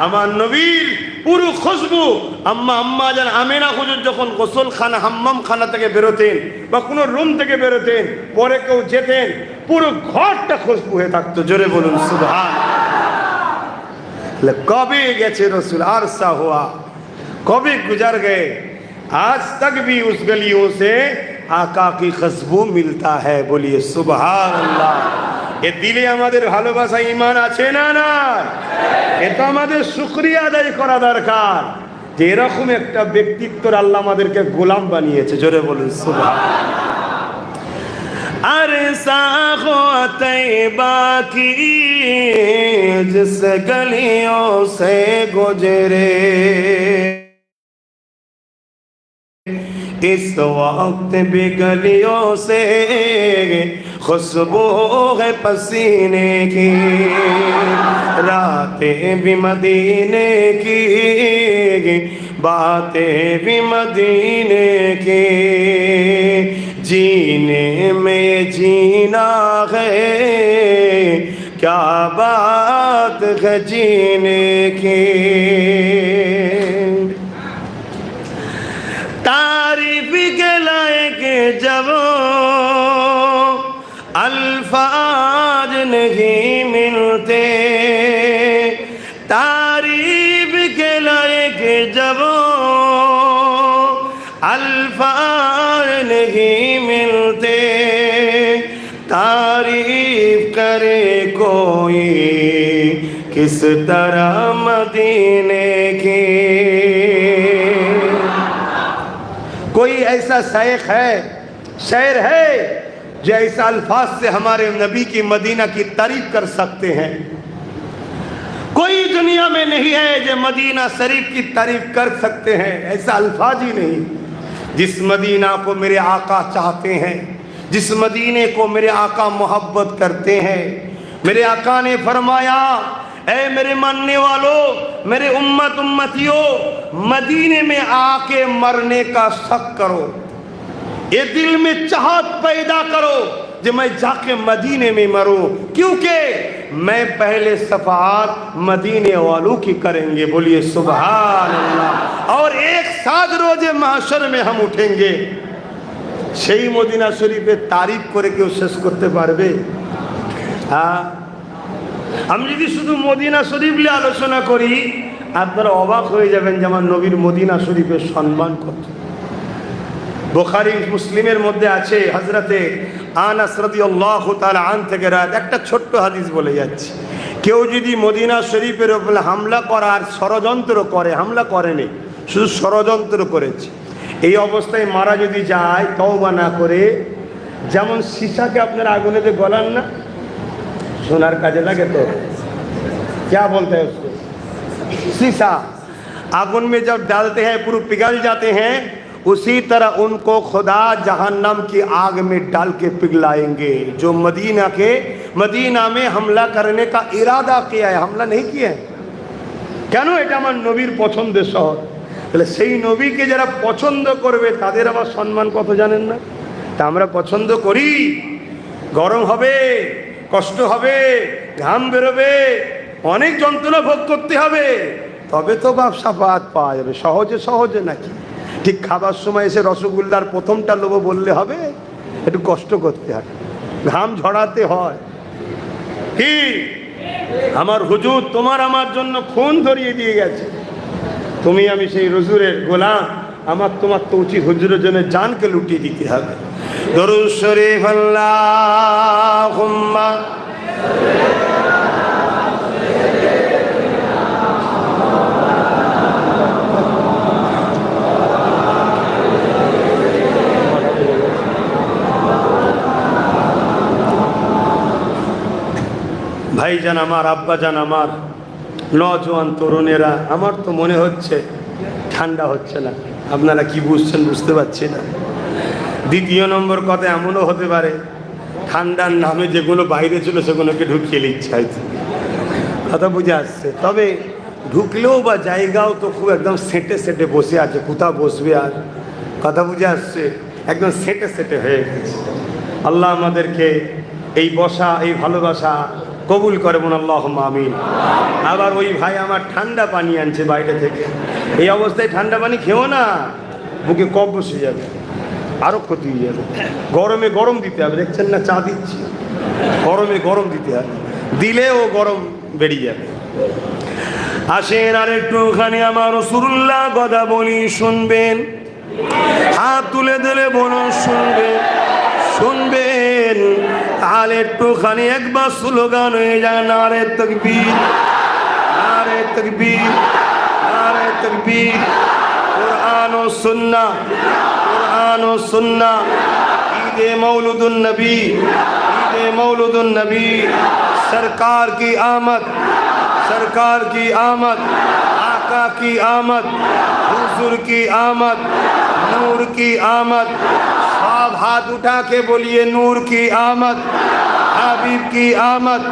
আমার নবীর পুরো খুশবু আম্মা জান আমিনা হুজুর যখন গোসলখানা হাম্মামখানা থেকে বেরোতেন বা কোনো রুম থেকে বেরোতেন, পরে কেউ যেতেন, পুরো ঘরটা খুশবু হয়ে থাকতো. জোরে বলুন সুবহান. কবে গেছে রসুল, আরসা হুয়া, কবে গুজর গए, आज तक भी उस गलियों से आका की खुशबू मिलता है. बोलिए सुभान अल्लाह. এ দিলে আমাদের ভালোবাসা ঈমান আছে না না? এটা আমাদের শুকরিয়া আদায় করা দরকার যে এরকম একটা ব্যক্তিত্বর আল্লাহ আমাদেরকে গোলাম বানিয়েছে. জোরে বলুন সুবহান. আরসা হো তৈবা কি জিস গলিयों से गुजरे इस वक्त भी गलियों से खुशबू है पसीने की, रातें भी मदीने की, बातें भी मदीने की, जीने में जीना है क्या बात है जीने की. तारीफ के लायक जब अल्फाज नहीं मिलते, तारीफ के लायक जब अल्फाज नहीं मिलते, तारीफ करे कोई किस तरह मदीने की. कोई ऐसा शेख है, शायर है जो ऐसा अल्फाज से हमारे नबी की मदीना की तारीफ कर सकते हैं? कोई दुनिया में नहीं है जो मदीना शरीफ की तारीफ कर सकते हैं. ऐसा अल्फाज ही नहीं. जिस मदीना को मेरे आका चाहते हैं, जिस मदीने को मेरे आका मोहब्बत करते हैं, मेरे आका ने फरमाया ऐ मेरे मानने वालों, मेरे उम्मतियों, मदीने में आके मरने का शक करो, ये दिल में चाहत पैदा करो जो मैं जाके मदीने में मरूं, क्योंकि मैं पहले सफात मदीने वालों की करेंगे. बोलिए सुभान अल्लाह. और एक साथ रोजे महशर में हम उठेंगे. সেই মদিনা শরীফের তারিফ করে কেউ শেষ করতে পারবে? হ্যাঁ, আমি যদি শুধু মদিনা শরীফ নিয়ে আলোচনা করি আপনারা অবাক হয়ে যাবেন যে আমার নবীর মদিনা শরীফের সম্মান কত. বুখারী মুসলিমের মধ্যে আছে হযরতে আনাস রাদিয়াল্লাহু তাআলা আন থেকে রাত একটা ছোট্ট হাদিস বলে যাচ্ছি. কেউ যদি মদিনা শরীফের উপর হামলা করার ষড়যন্ত্র করে, হামলা করেনি, শুধু ষড়যন্ত্র করেছে, এই অবস্থায় মারা যদি যায় তওবা না করে, যেমন সীসাকে আপনারা আগুনেতে গলান না, সোনার কাজে লাগে তো क्या बोलते हैं उसको, शीशा आগুন में जब डालते हैं पूरा पिघल जाते हैं, उसी तरह उनको खुदा जहन्नम की आग में डाल के पिघलाएंगे. जो मदीना में हमला करने का इरादा किया है, हमला नहीं किया है. কেন? এটা আমার নবীর পছন্দের শহর. তাহলে সেই নবীকে যারা পছন্দ করবে তাদের আবার সম্মান কত জানেন না? তা আমরা পছন্দ করি, গরম হবে, কষ্ট হবে, ঘাম বেরোবে, অনেক যন্ত্রণা ভোগ করতে হবে, তবে তো ব্যবসা পাওয়া যাবে. সহজে সহজে নাকি? ঠিক খাবার সময় এসে রসগোল্লার প্রথমটা লোভ বললে হবে? একটু কষ্ট করতে হয়, ঘাম ঝরাতে হয়, কি আমার হুজুর তোমার আমার জন্য খুন ধরিয়ে দিয়ে গেছে, তুমি আমি সেই হুজুরের গোলাম, আমার তোমার তো উচিত হুজুরের জন্য জানকে লুটিয়ে দিতে হবে। দরুদ শরীফ আল্লাহুম্মা ভাইজান আমার, আব্বাজান আমার, নজওয়ান তরুণেরা, আমার তো মনে হচ্ছে ঠান্ডা হচ্ছে না। আপনারা কি বুঝছেন বুঝতে পারছি না। দ্বিতীয় নম্বর কথা এমনও হতে পারে ঠান্ডার নামে যেগুলো বাইরে ছিল সেগুলোকে ঢুকিয়ে নিচ্ছে হয়তো, কথা বুঝে আসছে। তবে ঢুকলেও বা জায়গাও তো খুব একদম সেটে সেটে বসে আছে, কোথাও বসবে আর, কথা বুঝে আসছে, একদম সেটে সেটে হয়ে গেছে। আল্লাহ আমাদেরকে এই বসা, এই ভালোবাসা কবুল করে বলুন আল্লাহুম্মা আমিন। আবার ওই ভাই আমার ঠান্ডা পানি আনছে বাইরে থেকে, এই অবস্থায় ঠান্ডা পানি খেও না, বুকে কফ বসে যাবে, আরও ক্ষতি হয়ে যাবে। গরমে গরম দিতে হবে, দেখছেন না চা দিচ্ছি, গরমে গরম দিতে হবে, দিলেও গরম বেরিয়ে যাবে। আসেন আর একটুখানি আমার রাসূলুল্লাহ কথা বলি, শুনবেন, হাত তুলে দিলে বলুন শুনবেন, শুনবেন, তাহলে একটুখানি একবার স্লোগান হয়ে যায়, নারে তাকবীর, নারে তাকবীর, নারে তাকবীর। কুরআন ও সুন্নাহ, কুরআন ও সুন্নাহ, ঈদে মৌলুদুন নবী, ঈদে মৌলুদুন নবী, सरकार की आमद, सरकार की आमद, आका की आमद, हुजूर की आमद, नूर की आमद। सब हाथ उठा के बोलिए नूर की आमद, हबीब की आमद।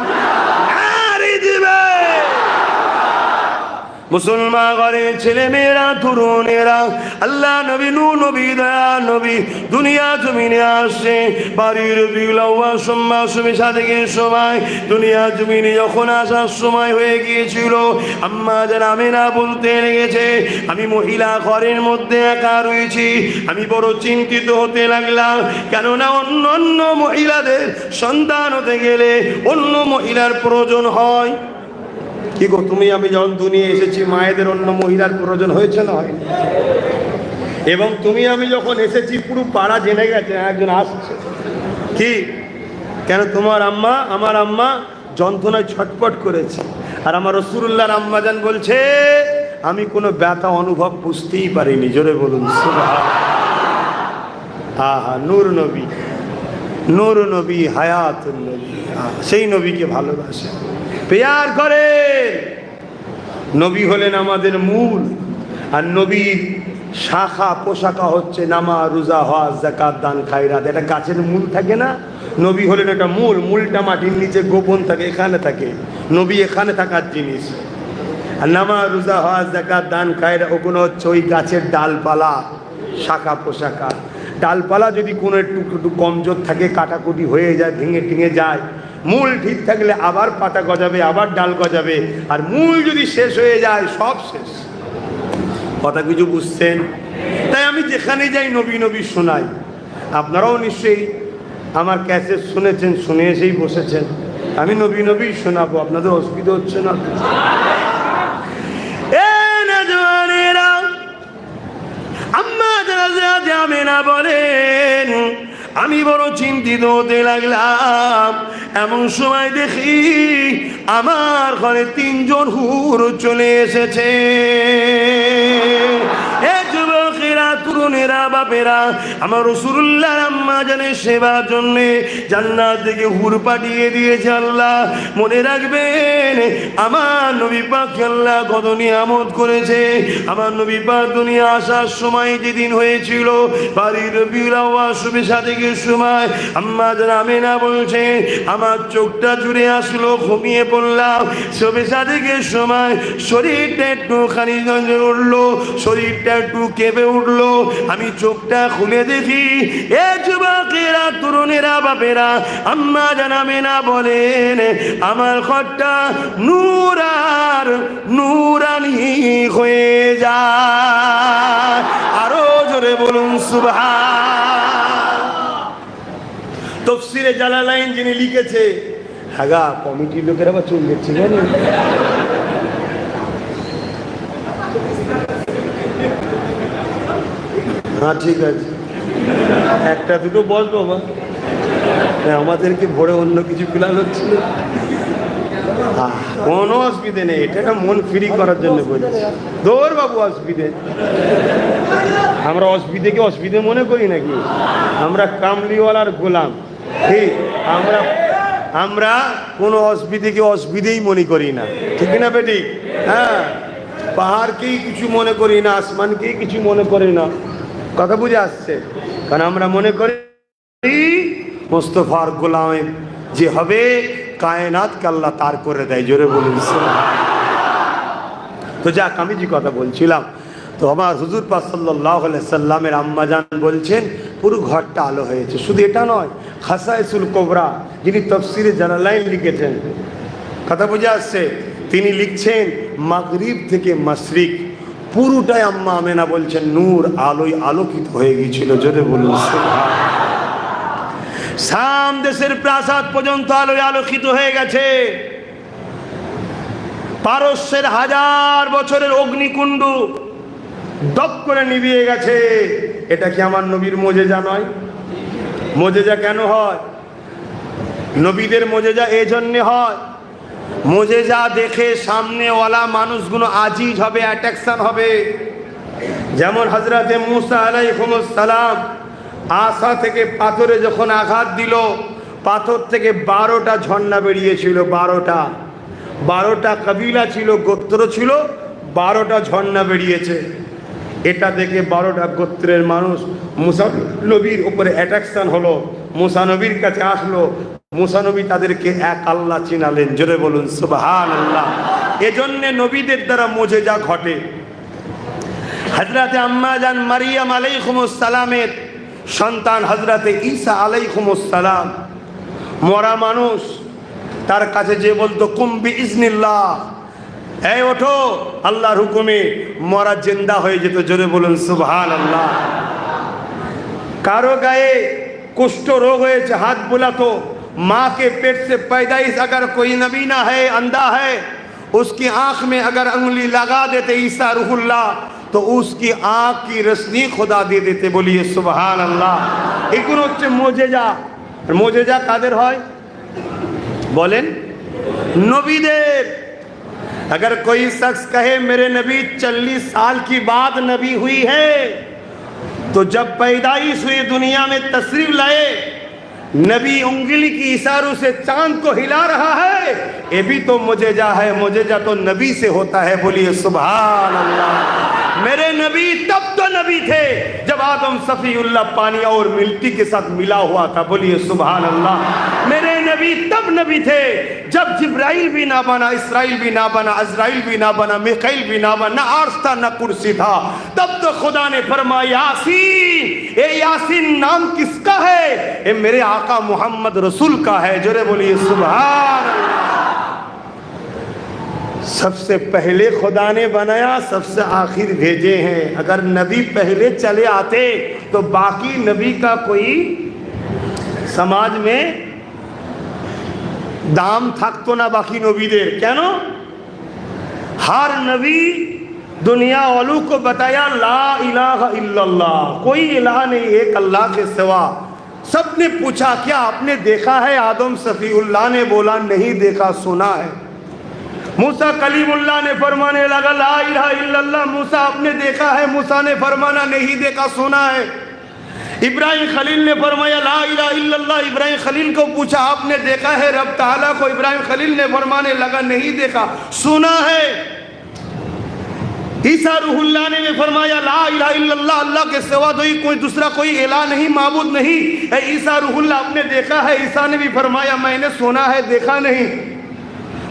मुसलमान घरे ছেলে মেয়েরা তরুণেরা, আল্লাহ নবী নূর নবী দয়া নবী দুনিয়া জমিনে আসে বাড়ির বিউলাওয়ার সম্মাসুমি সাদেকের সময়। দুনিয়া জমিনে যখন আসার সময় হয়ে গিয়েছিল, আম্মা যেন আমিনা বলতে লেগেছে, আমি মহিলা ঘরের মধ্যে একা রয়েছি, আমি বড় চিন্তিত হতে লাগলাম। কেননা অন্য অন্য মহিলাদের সন্তান হতে গেলে অন্য মহিলার প্রয়োজন হয়। কি গো, তুমি আমি যখন দুনিয়া এসেছি মায়েদের অন্য মহিলার প্রয়োজন হয়েছে না হয়? এবং তুমি আমি যখন এসেছি পুরো পাড়া জেনে গেছে একজন আসছে, কি কেন তোমার আম্মা আমার আম্মা যন্ত্রণায় ছটপট করেছে। আর আমার রাসূলুল্লাহর আম্মাজান বলছে আমি কোনো ব্যথা অনুভব বুঝতেই পারিনি। জোরে বলুন সুবহানাল্লাহ। আহা, নূর নবী, নূর নবী, হায়াতুন নবী, সেই নবীকে ভালোবাসে, প্যার করে। নবী হলেন আমাদের মূল, আর নবীর শাখা পোশাকা হচ্ছে নামাজ, রোজা, হজ, যাকাত, দান, খায়রাত। এটা গাছের মূল থাকে না, নবী হলেন এটা মূল। মূলটা মাটির নিচে গোপন থাকে, এখানে থাকে, নবী এখানে থাকার জিনিস। আর নামাজ, রোজা, হজ, যাকাত, দান, খায়রাত ওগুলো হচ্ছে ওই গাছের ডালপালা, শাখা পোশাকা। ডালপালা যদি কোনো একটু কমজোর থাকে, কাটাকুটি হয়ে যায়, ভেঙে টিঙে যায়, মূল ঠিক থাকলে আবার পাতা গজাবে, আবার ডাল গজাবে। আর মূল যদি শেষ হয়ে যায় সব শেষ। কথা কিছু বুঝছেন? তাই আমি যেখানে যাই নবী নবী শোনাই। আপনারাও নিশ্চয়ই আমার ক্যাসেট শুনেছেন, শুনে এসেই বসেছেন। আমি নবী নবী শোনাবো, আপনাদের অসুবিধা হচ্ছে না? আম্মা আমিনা বলেন আমি বড় চিন্তিত হতে লাগলাম। এমন সময় দেখি আমার ঘরে 3 জন হুর চলে এসেছে। যুবকেরা, তরুণেরা, বাপেরা, আমার রাসূলুল্লাহর আম্মা জানের সেবার জন্য জান্নাত থেকে হুর পাঠিয়ে দিয়েছে আল্লাহ। মনে রাখবেন আমার নবী পাক আল্লাহ কত নিয়ামত করেছে। আমার নবী পাক দুনিয়া আসার সময় যেদিন হয়েছিল বাড়ির রবিউল আউয়াল শুভে সাদেকের সময়, আম্মা জান আমিনা বলছে আমার চোখটা জুড়ে আসলো, ঘুমিয়ে পড়লাম। শুভে সাদেকের সময় শরীরটা একটুখানি উঠলো, শরীরটা একটু কেঁপে উঠলো। আমি চোখটা খুলে দেখি এ যুবকেরা, তরুণেরা, বাপেরা, আম্মা জান আমিনা বলেন আমার ঘরটা নূর আর নূরানি হয়ে যায়। আরো জোরে বলুন সুবহান। তাফসীরে জালালাইন যিনি লিখেছে হ্যাঁ কমিটির লোকেরা আবার চুল দিচ্ছে কেন? হ্যাঁ ঠিক আছে, একটা দুটো বসবো বা আমাদেরকে ভোরে অন্য কিছু প্ল্যান হচ্ছিল। কোনো অসুবিধে নেই, এটা মন ফ্রি করার জন্য বলছি। দৌড় বাবু অসুবিধে, আমরা অসুবিধেকে অসুবিধে মনে করি নাকি? আমরা কামলিওয়ালার গোলাম, ঠিক? আমরা কোনো অসুবিধেকে অসুবিধেই মনে করি না, ঠিক না বেটি? হ্যাঁ, পাহাড়কেই কিছু মনে করি না, আসমানকেই কিছু মনে করি না। কথা বুঝে আসছে? কারণ আমরা মনে করি মুস্তফার গোলামে যে হবে কায়নাতকে আল্লাহ তার করে দেয়। জোরে বলুন। তো যাক, আমি যে কথা বলছিলাম, তো আমার হুজুর পাক সাল্লাল্লাহু আলাইহি সাল্লামের আম্মাজান বলছেন পুরো ঘরটা আলো হয়েছে। শুধু এটা নয়, খাসাইসুল কোবরা যিনি তাফসীরে জালালাইন লিখেছেন, কথা বুঝে আসছে, তিনি লিখছেন মাগরিব থেকে মাশরিক পুরোটাই আম্মা আমেনা বলছেন নূর আলোয় আলোকিত হয়ে গিয়েছিল। জোরে বলুন সুবহানাল্লাহ। শাম দেশের প্রাসাদ পর্যন্ত আলোয় আলোকিত হয়ে গেছে। পারস্যের 1000 বছরের অগ্নিকুণ্ড দপ করে নিভিয়ে গেছে। এটা কি আমার নবীর মোজেজা নয়? মোজেজা কেন হয়? নবীদের মোজেজা এই জন্যে হয়, মোজেজা দেখে সামনেওয়ালা মানুষগুলো আজিজ হবে, অ্যাট্রাকশন হবে। যেমন হযরতে মুসা আলাইহিস সালাম আশা থেকে পাথরে যখন আঘাত দিল, পাথর থেকে 12টা ঝর্ণা বেরিয়েছিল। 12টা কবিলা ছিল, গোত্র ছিল, 12টা ঝর্ণা বেরিয়েছে। এটা দেখে 12টা গোত্রের মানুষ মুসা নবীর উপরে অ্যাট্রাকশন হলো, মুসা নবীর কাছে আসলো। মুসা নবী তাদেরকে এক আল্লাহ চিনালেন। জোরে বলুন সুবহানাল্লাহ। এজন্যে নবীদের দ্বারা মোজেজা ঘটে। হযরতে আম্মা জান মারিয়াম আলাইহিস সালামের সন্তান হযরতে ঈসা আলাইহিস সালাম, মরা মানুষ, তার কাছে যে বলতো কুম বিইজনিল্লাহ, এই ওঠো, আল্লাহর হুকুমে মরা জিন্দা হয়ে যেত। জোরে বলুন সুবহানাল্লাহ। কারো গায়ে कुष्ठ रोग है, हाथ बुला तो माँ के पेट से पैदाइश अगर कोई नबी ना है, अंधा है, उसकी आंख में अगर उंगली लगा देते ईसा रूहुल्लाह तो उसकी आंख की रोशनी खुदा दे देते। बोलिए सुबहान अल्लाह। এগুলো হচ্ছে মোজেজা। মোজেজা কাদের হয় বলেন? নবীদের। अगर कोई शख्स कहे मेरे नबी 40 साल की बाद नबी हुई है, तो जब पैदाइश हुई दुनिया में तशरीफ लाए, नबी उंगली की इशारों से चांद को हिला रहा है, ये भी तो मुजेजा है। मुजेजा तो नबी से होता है। बोलिए सुभान अल्लाह। मेरे नबी तब तो नबी थे जब आदम सफीउल्लाह पानी और मिट्टी के साथ मिला हुआ था। बोलिए सुभान अल्लाह। मेरे नबी तब नबी थे जब जिब्राइल भी ना बना, इसराइल भी ना बना, अजराइल भी ना बना, मिकाइल भी ना बना, ना आर्श था ना कुर्सी था। तब तो खुदा ने फरमाया यासीन, ए यासीन नाम किसका है? ये मेरे आका मोहम्मद रसूल का है। जोरे बोलिए सुभान अल्लाह। सबसे पहले खुदा ने बनाया, सबसे आखिर भेजे हैं। अगर नबी पहले चले आते तो बाकी नबी का कोई समाज में दाम থাকতো না বাকি নবীদের। কেন? हर नबी दुनिया वालों को बताया ला इलाहा इल्लल्लाह, कोई इलाह नहीं एक अल्लाह के सिवा। सबने पूछा क्या आपने देखा है? आदम सफीउल्लाह ने बोला नहीं देखा, सुना है। मूसा कलीमुल्लाह ने फरमाने लगा ला इलाहा इल्लल्लाह, मूसा आपने देखा है? मूसा ने फरमाना नहीं देखा, सुना है। इब्राहिम खलील ने फरमाया ला इलाहा इल्लल्लाह, इब्राहिम खलील को पूछा आपने देखा है रब ताला को? इब्राहिम खलील ने फरमाने लगा नहीं देखा, सुना है। ईसा रूहुल्लाह ने फरमाया ला इलाहा इल्लल्लाह, अल्लाह के सिवा कोई दूसरा कोई इलाह नहीं, माबूद नहीं। ईसा रूहुल्लाह आपने देखा है? ईसा ने भी फरमाया मैंने सुना है, देखा नहीं।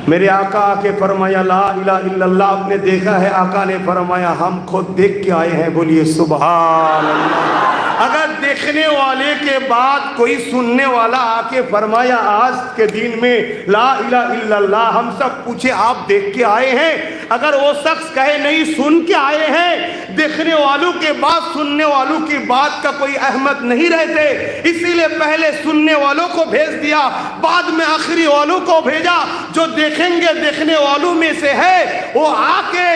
मेरे आका आके फरमाया ला इलाहा इल्लल्लाह, आपने देखा है? आका ने फरमाया हम खुद देख के आए हैं। बोलिए सुभान अल्लाह। अगर देखने वाले के बाद कोई सुनने वाला आके फरमाया आज के दिन में ला इलाहा इल्लल्लाह, हम सब पूछे आप देख के आए हैं? अगर वो शख्स कहे नहीं सुन के आए हैं, देखने वालों के बाद सुनने वालों की बात का कोई अहमत नहीं रहते, इसीलिए पहले सुनने वालों को भेज दिया, बाद में आखिरी वालों को भेजा। जो देखेंगे देखने वालों में से है, वो आके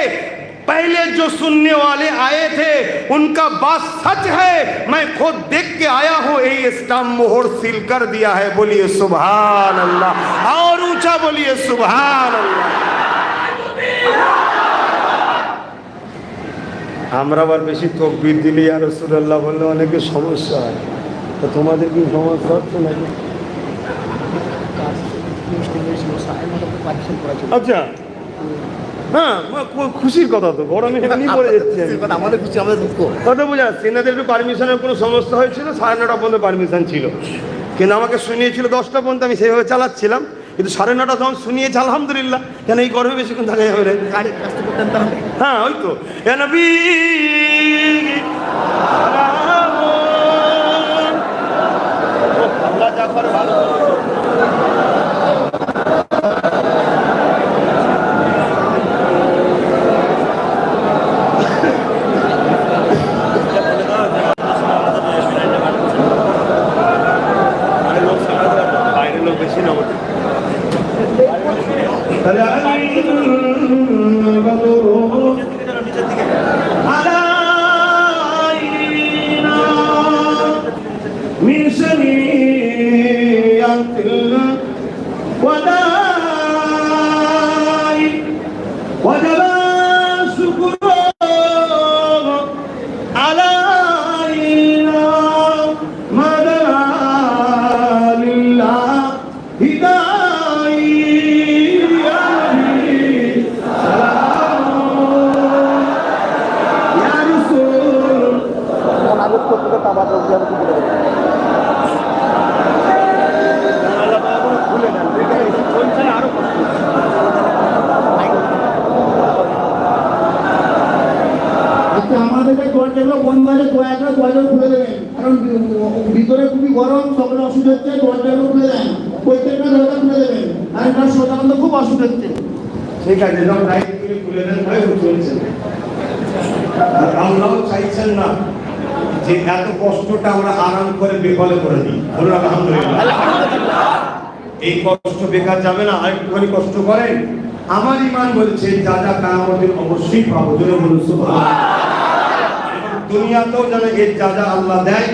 पहले जो सुनने वाले आए थे उनका बात सच है, मैं खुद देख के आया हूं, यही स्टाम्प मोहर सील कर दिया है। बोलिए सुभान अल्लाह, और ऊंचा बोलिए सुभान अल्लाह। আমরা আবার বেশি তকবীর দিলে ইয়া রাসূলুল্লাহ বললে অনেকে সমস্যা হয়, তো তোমাদের কি সমস্যা হচ্ছে নাকি? আচ্ছা, হ্যাঁ, খুশির কথা তো, গরমে এমনি পড়ে যাচ্ছে, আমাদের খুশি, আমাদের দুঃখ কথা বোঝা যাচ্ছে। এনাদের একটু পারমিশনের কোনো সমস্যা হয়েছিল, 9:30 পর্যন্ত পারমিশন ছিল, কিন্তু আমাকে শুনিয়েছিল 10টা পর্যন্ত, আমি সেইভাবে চালাচ্ছিলাম, কিন্তু 9:30 তখন শুনিয়েছে আলহামদুলিল্লাহ। কেন এই গরমে বেশিক্ষণ থাকা যাবে রে? হ্যাঁ, ওই তো এ নবী আল্লাহ যা করে ভালো। বাইরের লোক বেশি না من سنيات الوداع وجب الشكر علينا مدى لله هداية يا رسول আমাদের দরজাগুলো বন্ধ আছে, দরজা খুলে দেবেন, কারণ ভিতরে খুবই গরম, সকলে অসুবিধা হচ্ছে, দরজাগুলো খুলে দেন, প্রত্যেকটা দরজা খুলে দেবেন, আর এটা শ্রোতাবন্ধ খুব অসুবিধা হচ্ছে। ঠিক আছে, যখন লাইট খুলে দেন ভাই, চলছে। আর আল্লাহ চাইছেন না যে এত কষ্টটা আমরা আরাম করে বেফলে করে দিই। বলুন আলহামদুলিল্লাহ। এই কষ্ট বেকার যাবে না, আরেকটুখানি কষ্ট করেন। আমার ঈমান বলছে যা যা কিয়ামতের অবশ্যই পাবো। জোরে বলুন সুবহানাল্লাহ। দুনিয়াতেও যেন এর যা যা আল্লাহ দেয়,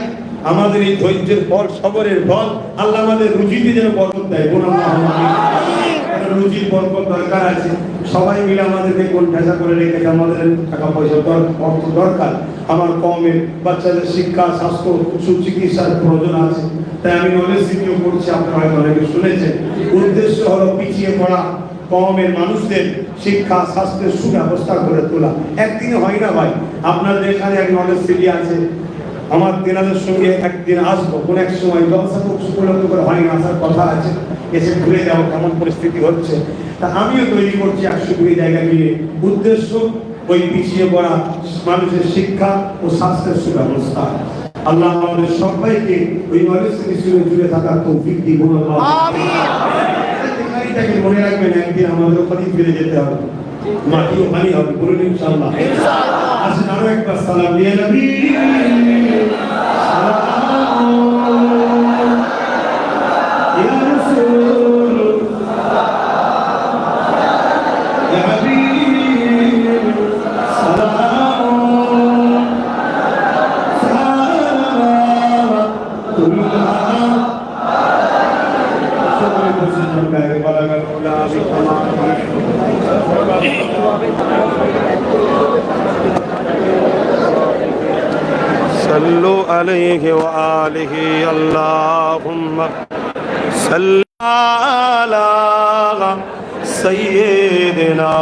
আমাদের এই ধৈর্যের ফল, সবরের ফল, আল্লাহ আমাদের রুজিতে যেন বরকত দেয়। বলুন আল্লাহুম্মা আমিন। রুজির বরকত দরকার আছে, সবাই মিলে আমাদেরকে কোন ঠেসা করে রেখেছে, আমাদের টাকা পয়সা অর্থ দরকার, আমার কমের বাচ্চাদের শিক্ষা, স্বাস্থ্য, সুচিকিৎসার প্রয়োজন আছে। তাই আমি নলেজ ভিডিও করছি, আপনারা হয়তো অনেকে শুনেছেন। উদ্দেশ্য হলো পিছিয়ে পড়া কমের মানুষদের শিক্ষা, স্বাস্থ্যের সুব্যবস্থা করে তোলা। একদিনে হয় না ভাই। আপনাদের এখানে এক নলেজ সিটি আছে, আমার তেনাদের সঙ্গে একদিন আসবো, কোন এক সময় জলসা উপলব্ধ করে হয় না, আসার কথা আছে, এসে ঘুরে যাবো কেমন পরিস্থিতি হচ্ছে। তা আমিও তৈরি করছি 120 জায়গা মিলে। উদ্দেশ্য ওই পিছিয়ে পড়া মানুষের শিক্ষা ও স্বাস্থ্যের সুব্যবস্থা। আল্লাহ আমাদের সবাইকে ওই নলেজ সিটি জুড়ে থাকার তৌফিক দিন। আমিন। এটাকে মনে রাখবেন, একদিন আমাদের ওখানে ফিরে যেতে হবে, মাটিও পানি হবে। বলুন ইনশাআল্লাহ। আসেন আরো একবার সালাম দিয়ে নবী ইয়া রাসূল ইয়া হাবিব সালাম সালাতুল্লাহ صلوا عليه وآله اللهم صل على سيدنا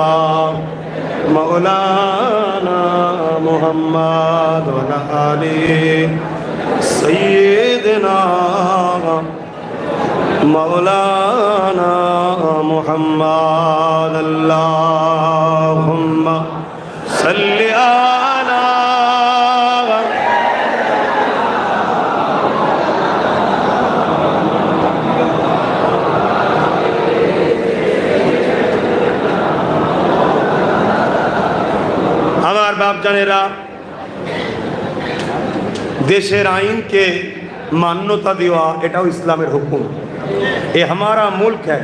مولانا محمد وعلى آله سيدنا مولانا محمد اللهم صل على আমার বাপ জানেরা। देशेर आईन के मान्यता देवा एटाও इस्लामेर हुक्म। ये हमारा मुल्क है,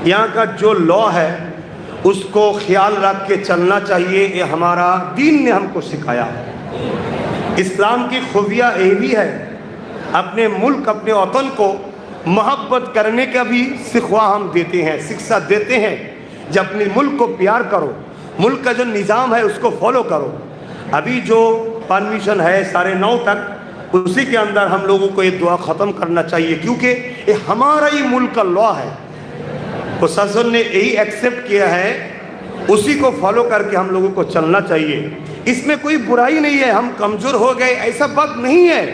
यहाँ का जो लॉ है उसको ख्याल रख के चलना चाहिए। ये हमारा दीन ने हमको सिखाया। इस्लाम की खूबिया ये भी है, अपने मुल्क अपने वतन को मोहब्बत करने का भी सिखवा हम देते हैं, शिक्षा देते हैं। जब अपने मुल्क को प्यार करो, मुल्क का जो निज़ाम है उसको फॉलो करो। अभी जो परमिशन है 9:30 तक, उसी के अंदर हम लोगों को ये दुआ ख़त्म करना चाहिए, क्योंकि ये हमारा ही मुल्क का लॉ है। प्रशासन ने यही एक्सेप्ट किया है, उसी को फॉलो करके हम लोगों को चलना चाहिए। इसमें कोई बुराई नहीं है, हम कमज़ोर हो गए ऐसा बात नहीं है,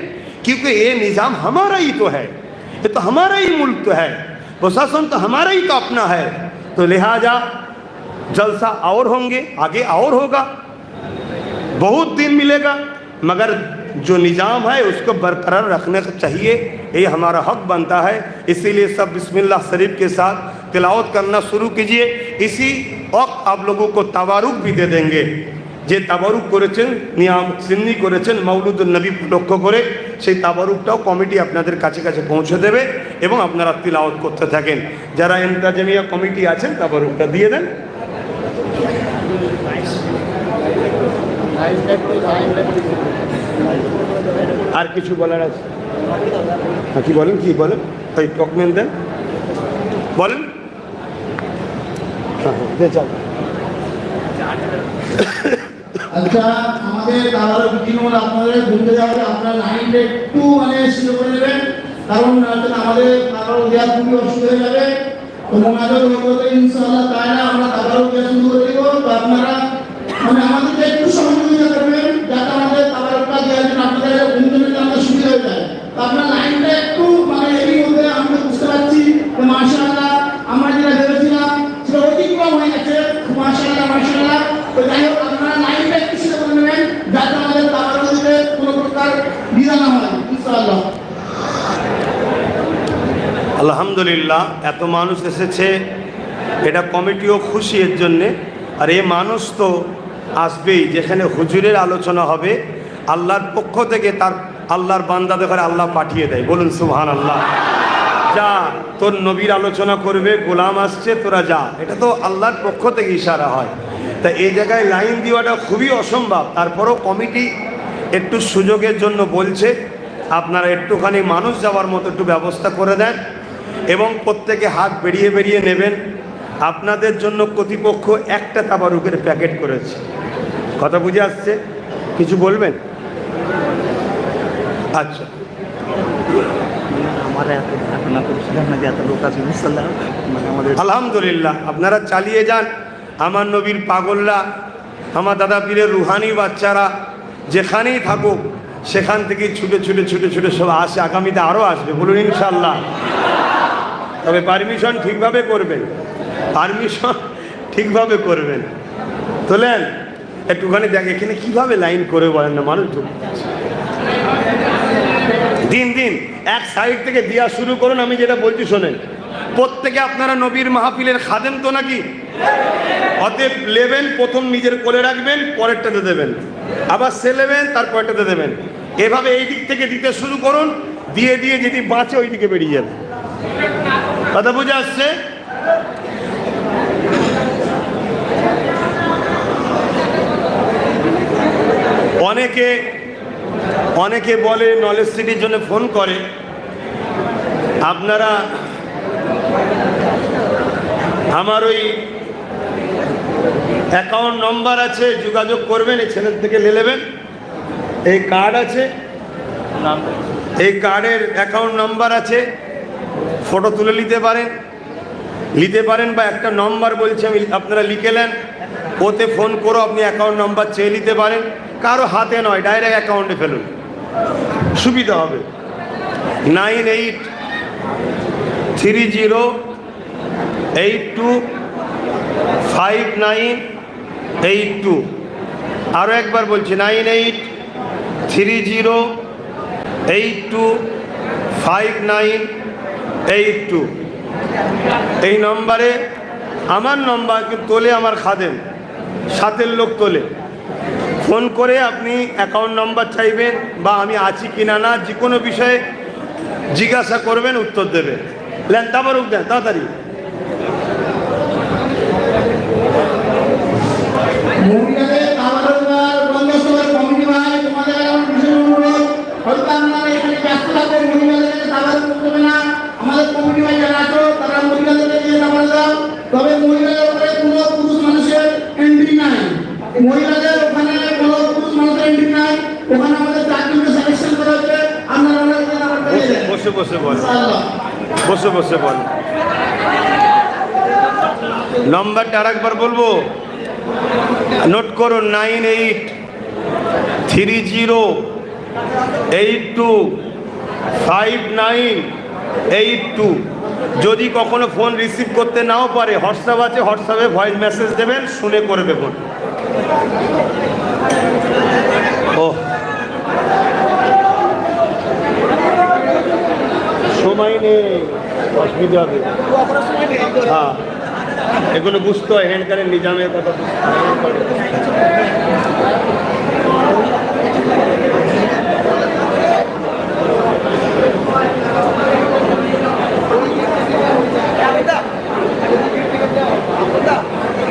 क्योंकि ये निज़ाम हमारा ही तो है, ये तो हमारा ही मुल्क तो है, प्रशासन तो हमारा ही तो अपना है। तो लिहाजा जलसा और होंगे, आगे और होगा, बहुत दिन मिलेगा, मगर जो निज़ाम है उसको बरकरार रखने का चाहिए, ये हमारा हक बनता है। इसीलिए सब बिस्मिल्लाह शरीफ के साथ तिलावत करना शुरू कीजिए। इसी वक्त आप लोगों को तबारुक भी दे देंगे। যে তাবারুক করেছেন, নিয়াম সিন্নি করেছেন মৌলুদুন নবী লক্ষ্য করে, সেই তাবারুকটাও কমিটি আপনাদের কাছে কাছে পৌঁছে দেবে এবং আপনারা তিলাওয়াত করতে থাকেন। যারা ইন্তাজামিয়া কমিটি আছেন তাবারুকটা দিয়ে দেন। আর কিছু বলার আছে? কি বলেন, কি বলেন? ওই ডকুমেন্ট দেন, বলেন। আচ্ছা, আমাদের তাবারুক বিনোদ আপনাদের ঘুরতে যাবে, আপনার লাইনটা একটু স্লো করে নেবেন, কারণ আমাদের তাবারুক দেওয়া খুবই অসুবিধা হয়ে যাবে। তো মোনাজাত হতে ইনশাআল্লাহ তাআলা আমরা তাবারুক দেওয়া শুরু করে দেব। তো আপনারা আমাদেরকে একটু সহযোগিতা করবেন, যাতে আমাদের তাবারুকটা দেওয়ার জন্য আপনাদের ঘুরতে যেতে আমাদের সুবিধা হয়ে যায়। তো আপনার লাইনটা একটু এরই মধ্যে আমরা বুঝতে পারছি যে মাশাআল্লাহ আমরা যেটা ভেবেছিলাম সেটা অতিক্রম হয়ে গেছে। মাশাআল্লাহ মাশাআল্লাহ। তো যাই হোক, আপনারা লাইনটা একটু সেটা করে নেবেন, যাতে আমাদের তাবারুকে কোনো প্রকার দ্বিধা না হয় ইনশাআল্লাহ। আলহামদুলিল্লাহ, এত মানুষ এসেছে, এটা কমিটিও খুশি এর জন্যে। আর এই মানুষ তো আসবেই, যেখানে হুজুরের আলোচনা হবে আল্লাহর পক্ষ থেকে, তার আল্লাহর বান্দাদের ঘরে আল্লাহ পাঠিয়ে দেয়। বলুন সুবহানাল্লাহ। যা, তোর নবীর আলোচনা করবে, গোলাম আসছে, তোরা যা, এটা তো আল্লাহর পক্ষ থেকে ইশারা হয়। তা এই জায়গায় লাইন দেওয়াটা খুবই অসম্ভব। তারপরও কমিটি একটু সুযোগের জন্য বলছে, আপনারা একটুখানি মানুষ যাওয়ার মতো একটু ব্যবস্থা করে দেন এবং প্রত্যেকে হাত বেরিয়ে বেরিয়ে নেবেন। আপনাদের জন্য কর্তৃপক্ষ একটা তাবারুকের প্যাকেট করেছে। কথা বুঝে আসছে? কিছু বলবেন? আচ্ছা, আলহামদুলিল্লাহ, আপনারা চালিয়ে যান। আমার নবীর পাগলরা, আমার দাদা পীরের রুহানি বাচ্চারা যেখানেই থাকুক সেখান থেকে ছুটে ছুটে ছুটে ছুটে সব আসে, আগামীতে আরও আসবে। বলুন ইনশাআল্লাহ। তবে পারমিশন ঠিকভাবে করবেন, পারমিশন ঠিকভাবে করবেন। তোলেন একটুখানি দেখ এখানে কীভাবে লাইন করে বলেন না, মানুষ দিন দিন এক সাইড থেকে দেওয়া শুরু করুন। আমি যেটা বলছি শোনেন, প্রত্যেকে আপনারা নবীর মাহফিলের খাদেম তো নাকি? অতএব নেবেন, প্রথম নিজের কোলে রাখবেন, পরেরটাতে দেবেন, আবার সে নেবেন, তারপরেরটাতে দেবেন। এভাবে এই দিক থেকে দিতে শুরু করুন, দিয়ে দিয়ে যদি বাঁচে ওই দিকে বেরিয়ে যাবে। কথা বুঝে আসছে? অনেকে বলে নলেজ সিটির জন্য ফোন করে। আপনারা আমার ওই অ্যাকাউন্ট নম্বর আছে, যোগাযোগ করবেন, এই চ্যানেল থেকে নিয়ে নেবেন। এই কার্ড আছে, এই কার্ডের অ্যাকাউন্ট নাম্বার আছে, ফটো তুলে নিতে পারেন বা একটা নম্বর বলছি আমি, আপনারা লিখে নেন, ওতে ফোন করো, আপনি অ্যাকাউন্ট নাম্বার চেয়ে নিতে পারেন। কারো হাতে নয়, ডাইরেক্ট অ্যাকাউন্টে ফেলুন, সুবিধা হবে। 9830825982। আরও একবার বলছি, 9830825982। এই নম্বরে আমার নম্বর তোলে আমার খাদেম, সাথের লোক তোলে, ফোন করে আপনি অ্যাকাউন্ট নাম্বার চাইবেন বা আমি আছি কি না যে কোনো বিষয়ে জিজ্ঞাসা করবেন, উত্তর দেবে। লেন তাবারুক দেন তাড়াতাড়ি। মহিলাদের তাবারুক দেওয়ার বন্ধুসভার কমিটি ভাই, তোমাদের আমার বিশেষ অনুরোধ, হয়তো আপনারা এখানে ব্যস্ত থাকেন, মহিলাদেরকে তাবারুক করতে হবে না। আমাদের কমিটি ভাই যারা আছো তারা মহিলাদেরকে দিয়ে তাবারুক দাও। তবে মহিলাদের ওখানে কোনো পুরুষ মানুষের এন্ট্রি নাই, মহিলাদের ওখানে কোনো পুরুষ মানুষের এন্ট্রি নাই। ওখানে আমাদের চাকরিকে সিলেকশন করা হচ্ছে, আপনারা ওনাদেরকে তাবারুক দিয়ে দেন। বসে বসে বল, ইনশাআল্লাহ বসে বসে বল। নম্বরটা আর একবার বলবো, নোট করো 9830825982। যদি কখনো ফোন রিসিভ করতে নাও পারে, হোয়াটসঅ্যাপ আছে, হোয়াটসঅ্যাপে ভয়েস মেসেজ দেবেন, শুনে করবে ফোন। ও সময় নেই, অসুবিধা হবে। হ্যাঁ, এগুলো বুঝতে হয়, হ্যান্ডকারের নিজামের কথা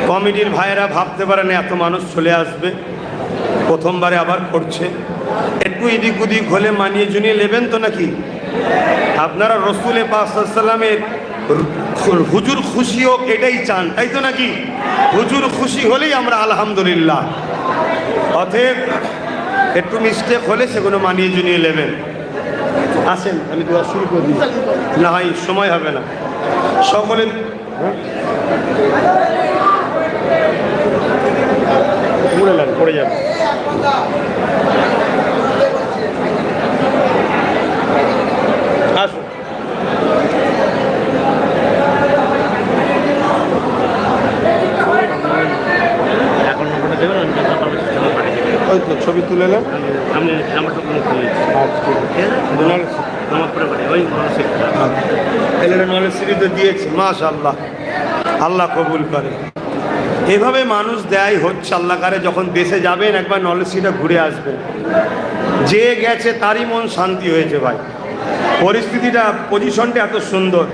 কমিটির ভাইয়েরা ভাবতে পারেন এত মানুষ চলে আসবে, প্রথমবারে আবার করছে, একটু এদিক ওদিক হলে মানিয়ে জুনিয়ে নেবেন তো নাকি? আপনারা রসুল পাক সাল্লাল্লাহু আলাইহি ওয়াসাল্লামের হুজুর খুশি হোক এটাই চান, তাই তো নাকি? হুজুর খুশি হলেই আমরা আলহামদুলিল্লাহ। অতএব একটু মিস্টেক হলে সেগুলো মানিয়ে জুনিয়ে নেবেন। আসেন, আমি দোয়া শুরু করি। না হয় সময় হবে না। সকলে পড়ে যাবে। আসুন, ওই তো ছবি তুলে নেন। আমি নাম্বারটা নলেজ সিরিজে দিয়েছি, মাশাআল্লাহ, আল্লাহ কবুল করে। এভাবে মানুষ দেয় হচ্ছে আল্লাহ কারে। যখন দেশে যাবেন একবার নলেজ সিরিজটা ঘুরে আসবেন, যে গেছে তারই মন শান্তি হয়েছে ভাই। পরিস্থিতিটা, পজিশনটা এত সুন্দর।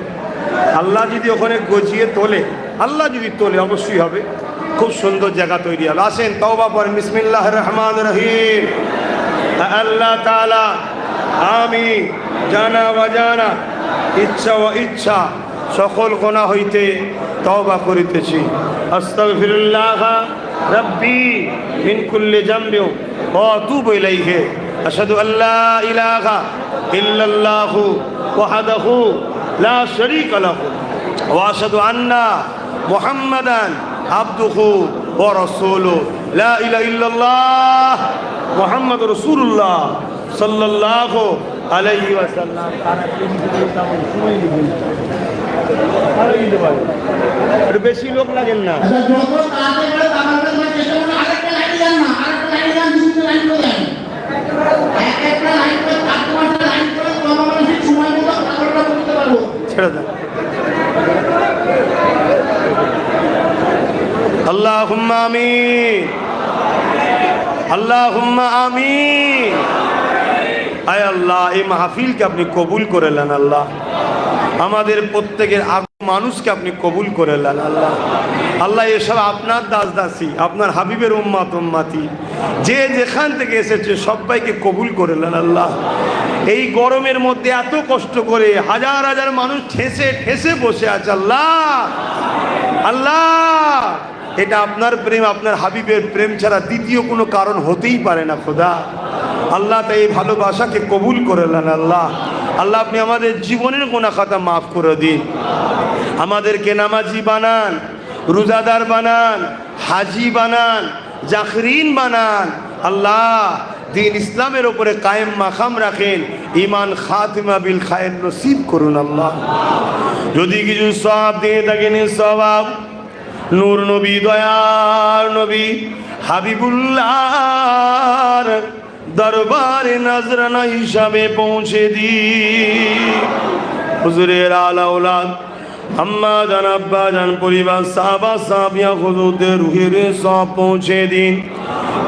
আল্লাহ যদি ওখানে গজিয়ে তোলে, আল্লাহ যদি তোলে অবশ্যই হবে। খুব সুন্দর জায়গা তৈরি হলো। আসেন তওবা পড়েন, বিসমিল্লাহির রহমানির রহিম। আল্লাহ তাআলা আমি জানা অজানা, ইচ্ছা ও ইচ্ছা সকল গুনাহ হইতে তওবা করিতেছি। আস্তাগফিরুল্লাহ রাব্বি মিন কুল্লি যামবি ওয়া আতুবু ইলাইহি। আশহাদু আল্লা ইলাহা ইল্লাল্লাহু ওয়াহদাহু লা শারীকা লাহু ওয়া আশহাদু আন্না মুহাম্মাদান আবদুহু ওয়া রাসূলুহু। লা ইলাহা ইল্লাল্লাহ মুহাম্মাদুর রাসূলুল্লাহ সাল্লাল্লাহু আলাইহি ওয়াসাল্লাম। বেশি লোক লাগেন না। ছেড়ে দেন। আল্লাহুম্মা আমিন, আল্লাহুম্মা আমিন। আয় আল্লাহ, এই মাহফিলকে আপনি কবুল করে নেন আল্লাহ। আমাদের প্রত্যেকের মানুষকে আপনি কবুল করে নেন আল্লাহ। আল্লাহ এসব আপনার দাস দাসী, আপনার হাবিবের উম্মাত উম্মাতি, যে যেখান থেকে এসেছে সবাইকে কবুল করে নেন আল্লাহ। এই গরমের মধ্যে এত কষ্ট করে হাজার হাজার মানুষ ঠেসে ঠেসে বসে আছে আল্লাহ। আল্লাহ, এটা আপনার প্রেম, আপনার হাবিবের প্রেম ছাড়া দ্বিতীয় কোনো কারণ হতেই পারে না খোদা। আল্লাহ তাই এই ভালোবাসাকে কবুল করে নেন আল্লাহ। আল্লাহ আপনি আমাদের জীবনের গুনাহ খাতা মাফ করে দিন, আমাদেরকে নামাজি বানান, রোজাদার বানান, হাজি বানান, জাকরিন বানান আল্লাহ। দিন ইসলামের ওপরে কায়েম মাকাম রাখেন, ইমান খাতিমা বিল খায়ের নসিব করুন আল্লাহ। যদি কিছু সওয়াব দিয়ে থাকেন, সওয়াব নূর নবী, দয়ার নবী হাবিবুল্লাহর দরবারে নজরানা হিসাবে পৌঁছে দি। হুজুরের আলা ওলাদ, আম্মা জান, আব্বা জান, পরিবার, সাহাবা সাহাবিয়া, হুজুরদের রুহের সব পৌঁছে দিন।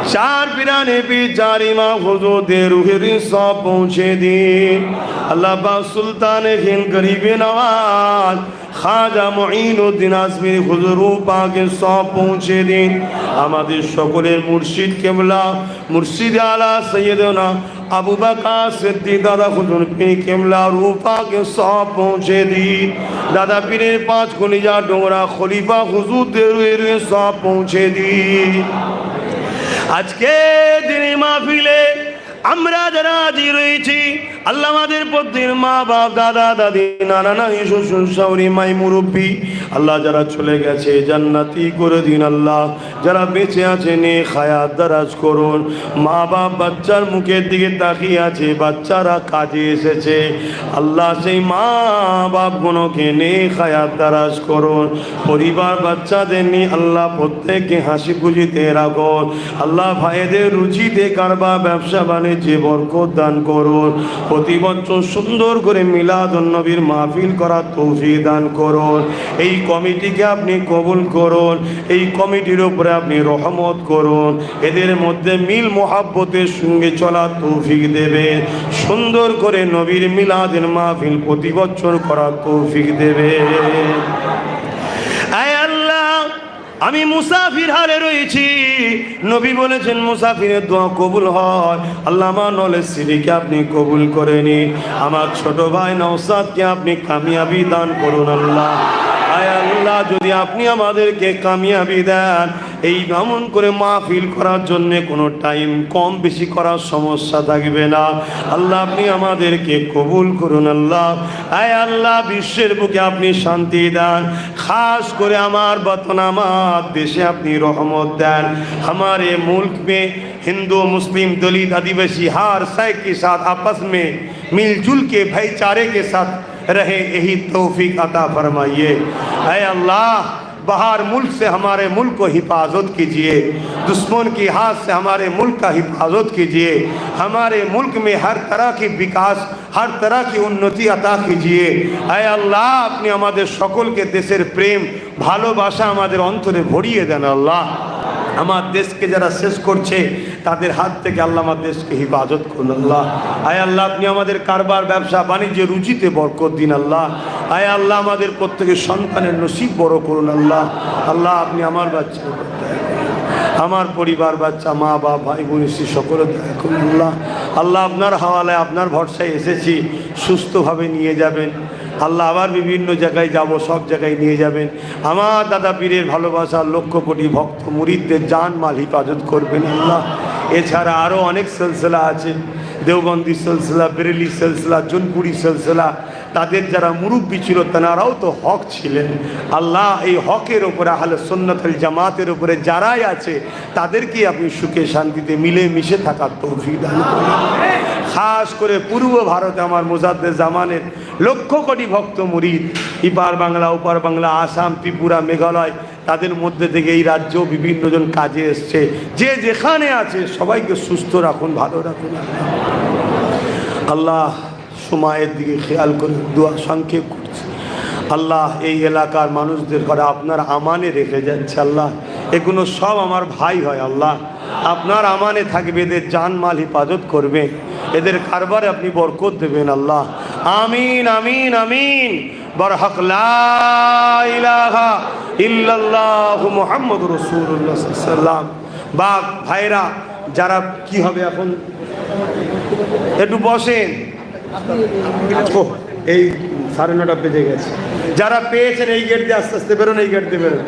चार पिराने भी जारी माँ हुजूर रूहें सब पहुँचे दिन अल्लाह बा सुल्तान हिंद गरीब नवाज খাজা মুঈনুদ্দিন আজমিরি হুজুর পাকে সব পৌঁছে দিন আমাদের সকলের মুর্শিদ কেবলা মুর্শিদ আলা সৈয়দনা আবু বকর সিদ্দিক দাদা হুজুর পীর কেবলা রূপাকে সব পৌঁছে দিন দাদা পীরের পাঁচ কলিজা ডোংরা খলিফা হুজুরদের রুহে সব পৌঁছে দিন আজকে দিনে মাহফিলে আমরা যারা আজি রয়েছি আল্লাহ আমাদের পদ্মের মা বাপ দাদা দাদি নানা নানি শ্বশুর শাশুড়ি মাই মুরব্বী আল্লাহ যারা চলে গেছে জান্নাতি করে দিন আল্লাহ যারা বেঁচে আছে নেক হায়াত দারাজ করুন মা বাপ বাচ্চার মুখের দিকে তাকিয়ে আছে বাচ্চারা কাজে এসেছে আল্লাহ সেই মা বাপগুলোকে নেক হায়াত দারাজ করুন পরিবার বাচ্চাদের নিয়ে আল্লাহ প্রত্যেককে হাসি খুশিতে রাখুন আল্লাহ ভাইদের রুচিতে কারবার ব্যবসা বাণিজ্যে বরকত দান করুন প্রতি বছর সুন্দর করে মিলাদুন নবীর মাহফিল করার তৌফিক দান করুন এই কমিটিকে আপনি কবুল করুন এই কমিটির উপরে আপনি রহমত করুন এদের মধ্যে মিল মোহাব্বতের সঙ্গে চলার তৌফিক দেবেন সুন্দর করে নবীর মিলাদের মাহফিল প্রতি বছর করার তৌফিক দেবেন আয় আল্লাহ আমি মুসাফির হালে রয়েছি নবী বলেছেন মুসাফিরের দোয়া কবুল হয় আল্লাহ আমার নলেজ সিরিকে আপনি কবুল করে নিন আমার ছোট ভাই নওশাদকে আপনি কামিয়াবি দান করুন আল্লাহ আয় আল্লাহ যদি আপনি আমাদেরকে কামিয়াবি দেন এই ভ্রমণ করে মাহফিল করার জন্য কোনো টাইম কম বেশি করার সমস্যা থাকবে না আল্লাহ আপনি আমাদেরকে কবুল করুন আল্লাহ আয় আল্লাহ বিশ্বের বুকে আপনি শান্তি দেন খাস করে আমার বতন আমার দেশে আপনি রহমত दें हमारे मुल्क में हिंदू मुस्लिम दलित आदिवासी हर साय के साथ आपस में मिलजुल के भाईचारे के साथ रहे यही तौफीक अता फरमाइए ऐ अल्लाह बाहर मुल्क से हमारे मुल्क को हिफाजत कीजिए दुश्मन की हाथ से हमारे मुल्क का हिफाजत कीजिए हमारे मुल्क में हर तरह की विकास हर तरह की उन्नति अता कीजिए ऐ अल्लाह अपनी हमारे सकल के देशेर प्रेम ভালোবাসা আমাদের অন্তরে ভরিয়ে দেন আল্লাহ আমার দেশকে যারা শেষ করছে তাদের হাত থেকে আল্লাহ আমার দেশকে হিফাজত করুন আল্লাহ আয় আল্লাহ আপনি আমাদের কারবার ব্যবসা বাণিজ্যে রুচিতে বরকত দিন আল্লাহ আয় আল্লাহ আমাদের প্রত্যেকের সন্তানের নসিব বড় করুন আল্লাহ আল্লাহ আপনি আমার বাচ্চা আমার পরিবার বাচ্চা মা বাপ ভাই বোন স্ত্রী সকলে দয়া করুন আল্লাহ আল্লাহ আপনার হাওয়ালায় আপনার ভরসায় এসেছি সুস্থভাবে নিয়ে যাবেন আল্লাহ আবার বিভিন্ন জায়গায় যাব সব জায়গায় নিয়ে যাবেন আমার দাদা পীরের ভালোবাসার লক্ষ কোটি ভক্ত মুরিদদের জান মাল হিফাজত করবেন আল্লাহ এছাড়া আরও অনেক সিলসিলা আছে দেওবন্দি সিলসিলা বেরেলি সিলসিলা জোনপুরি সিলসিলা তাদের যারা মুরব্বী ছিল তারাও তো হক ছিলেন আল্লাহ এই হকের উপরে আহলে সুন্নাত ওয়াল জামাতের উপরে যারাই আছে তাদেরকে আপনি সুখে শান্তিতে মিলে মিশে থাকার তৌফিক দান করুন খাস করে পূর্ব ভারতে আমার মুজাদ্দেদ জামানের লক্ষ কোটি ভক্ত মুরিদ ইপার বাংলা ওপার বাংলা আসাম ত্রিপুরা মেঘালয় তাদের মধ্যে থেকে এই রাজ্য বিভিন্ন জন কাজে এসছে যে যেখানে আছে সবাইকে সুস্থ রাখুন ভালো রাখুন আল্লাহ সময়ের দিকে খেয়াল করে দোয়া সংক্ষেপ করছি আল্লাহ এই এলাকার মানুষদের ঘরে আপনার আমানে রেখে যাচ্ছে আল্লাহ এগুলো সব আমার ভাই হয় আল্লাহ আপনার আমানে থাকবে এদের জানমাল হিফাজত করবেন এদের কারবারে আপনি বরকত দেবেন আল্লাহ আমিন আমিন আমিন বরহক লা ইলাহা ইল্লাল্লাহ মুহাম্মাদুর রাসূলুল্লাহ সাল্লাল্লাহু আলাইহি ওয়াসাল্লাম বা ভাইরা যারা কি হবে এখন একটু বসেন এই 9:30 বেজে গেছে যারা পেয়েছেন এই গেট দিয়ে আস্তে আস্তে বেরোন এই গেট দিয়ে বেরোন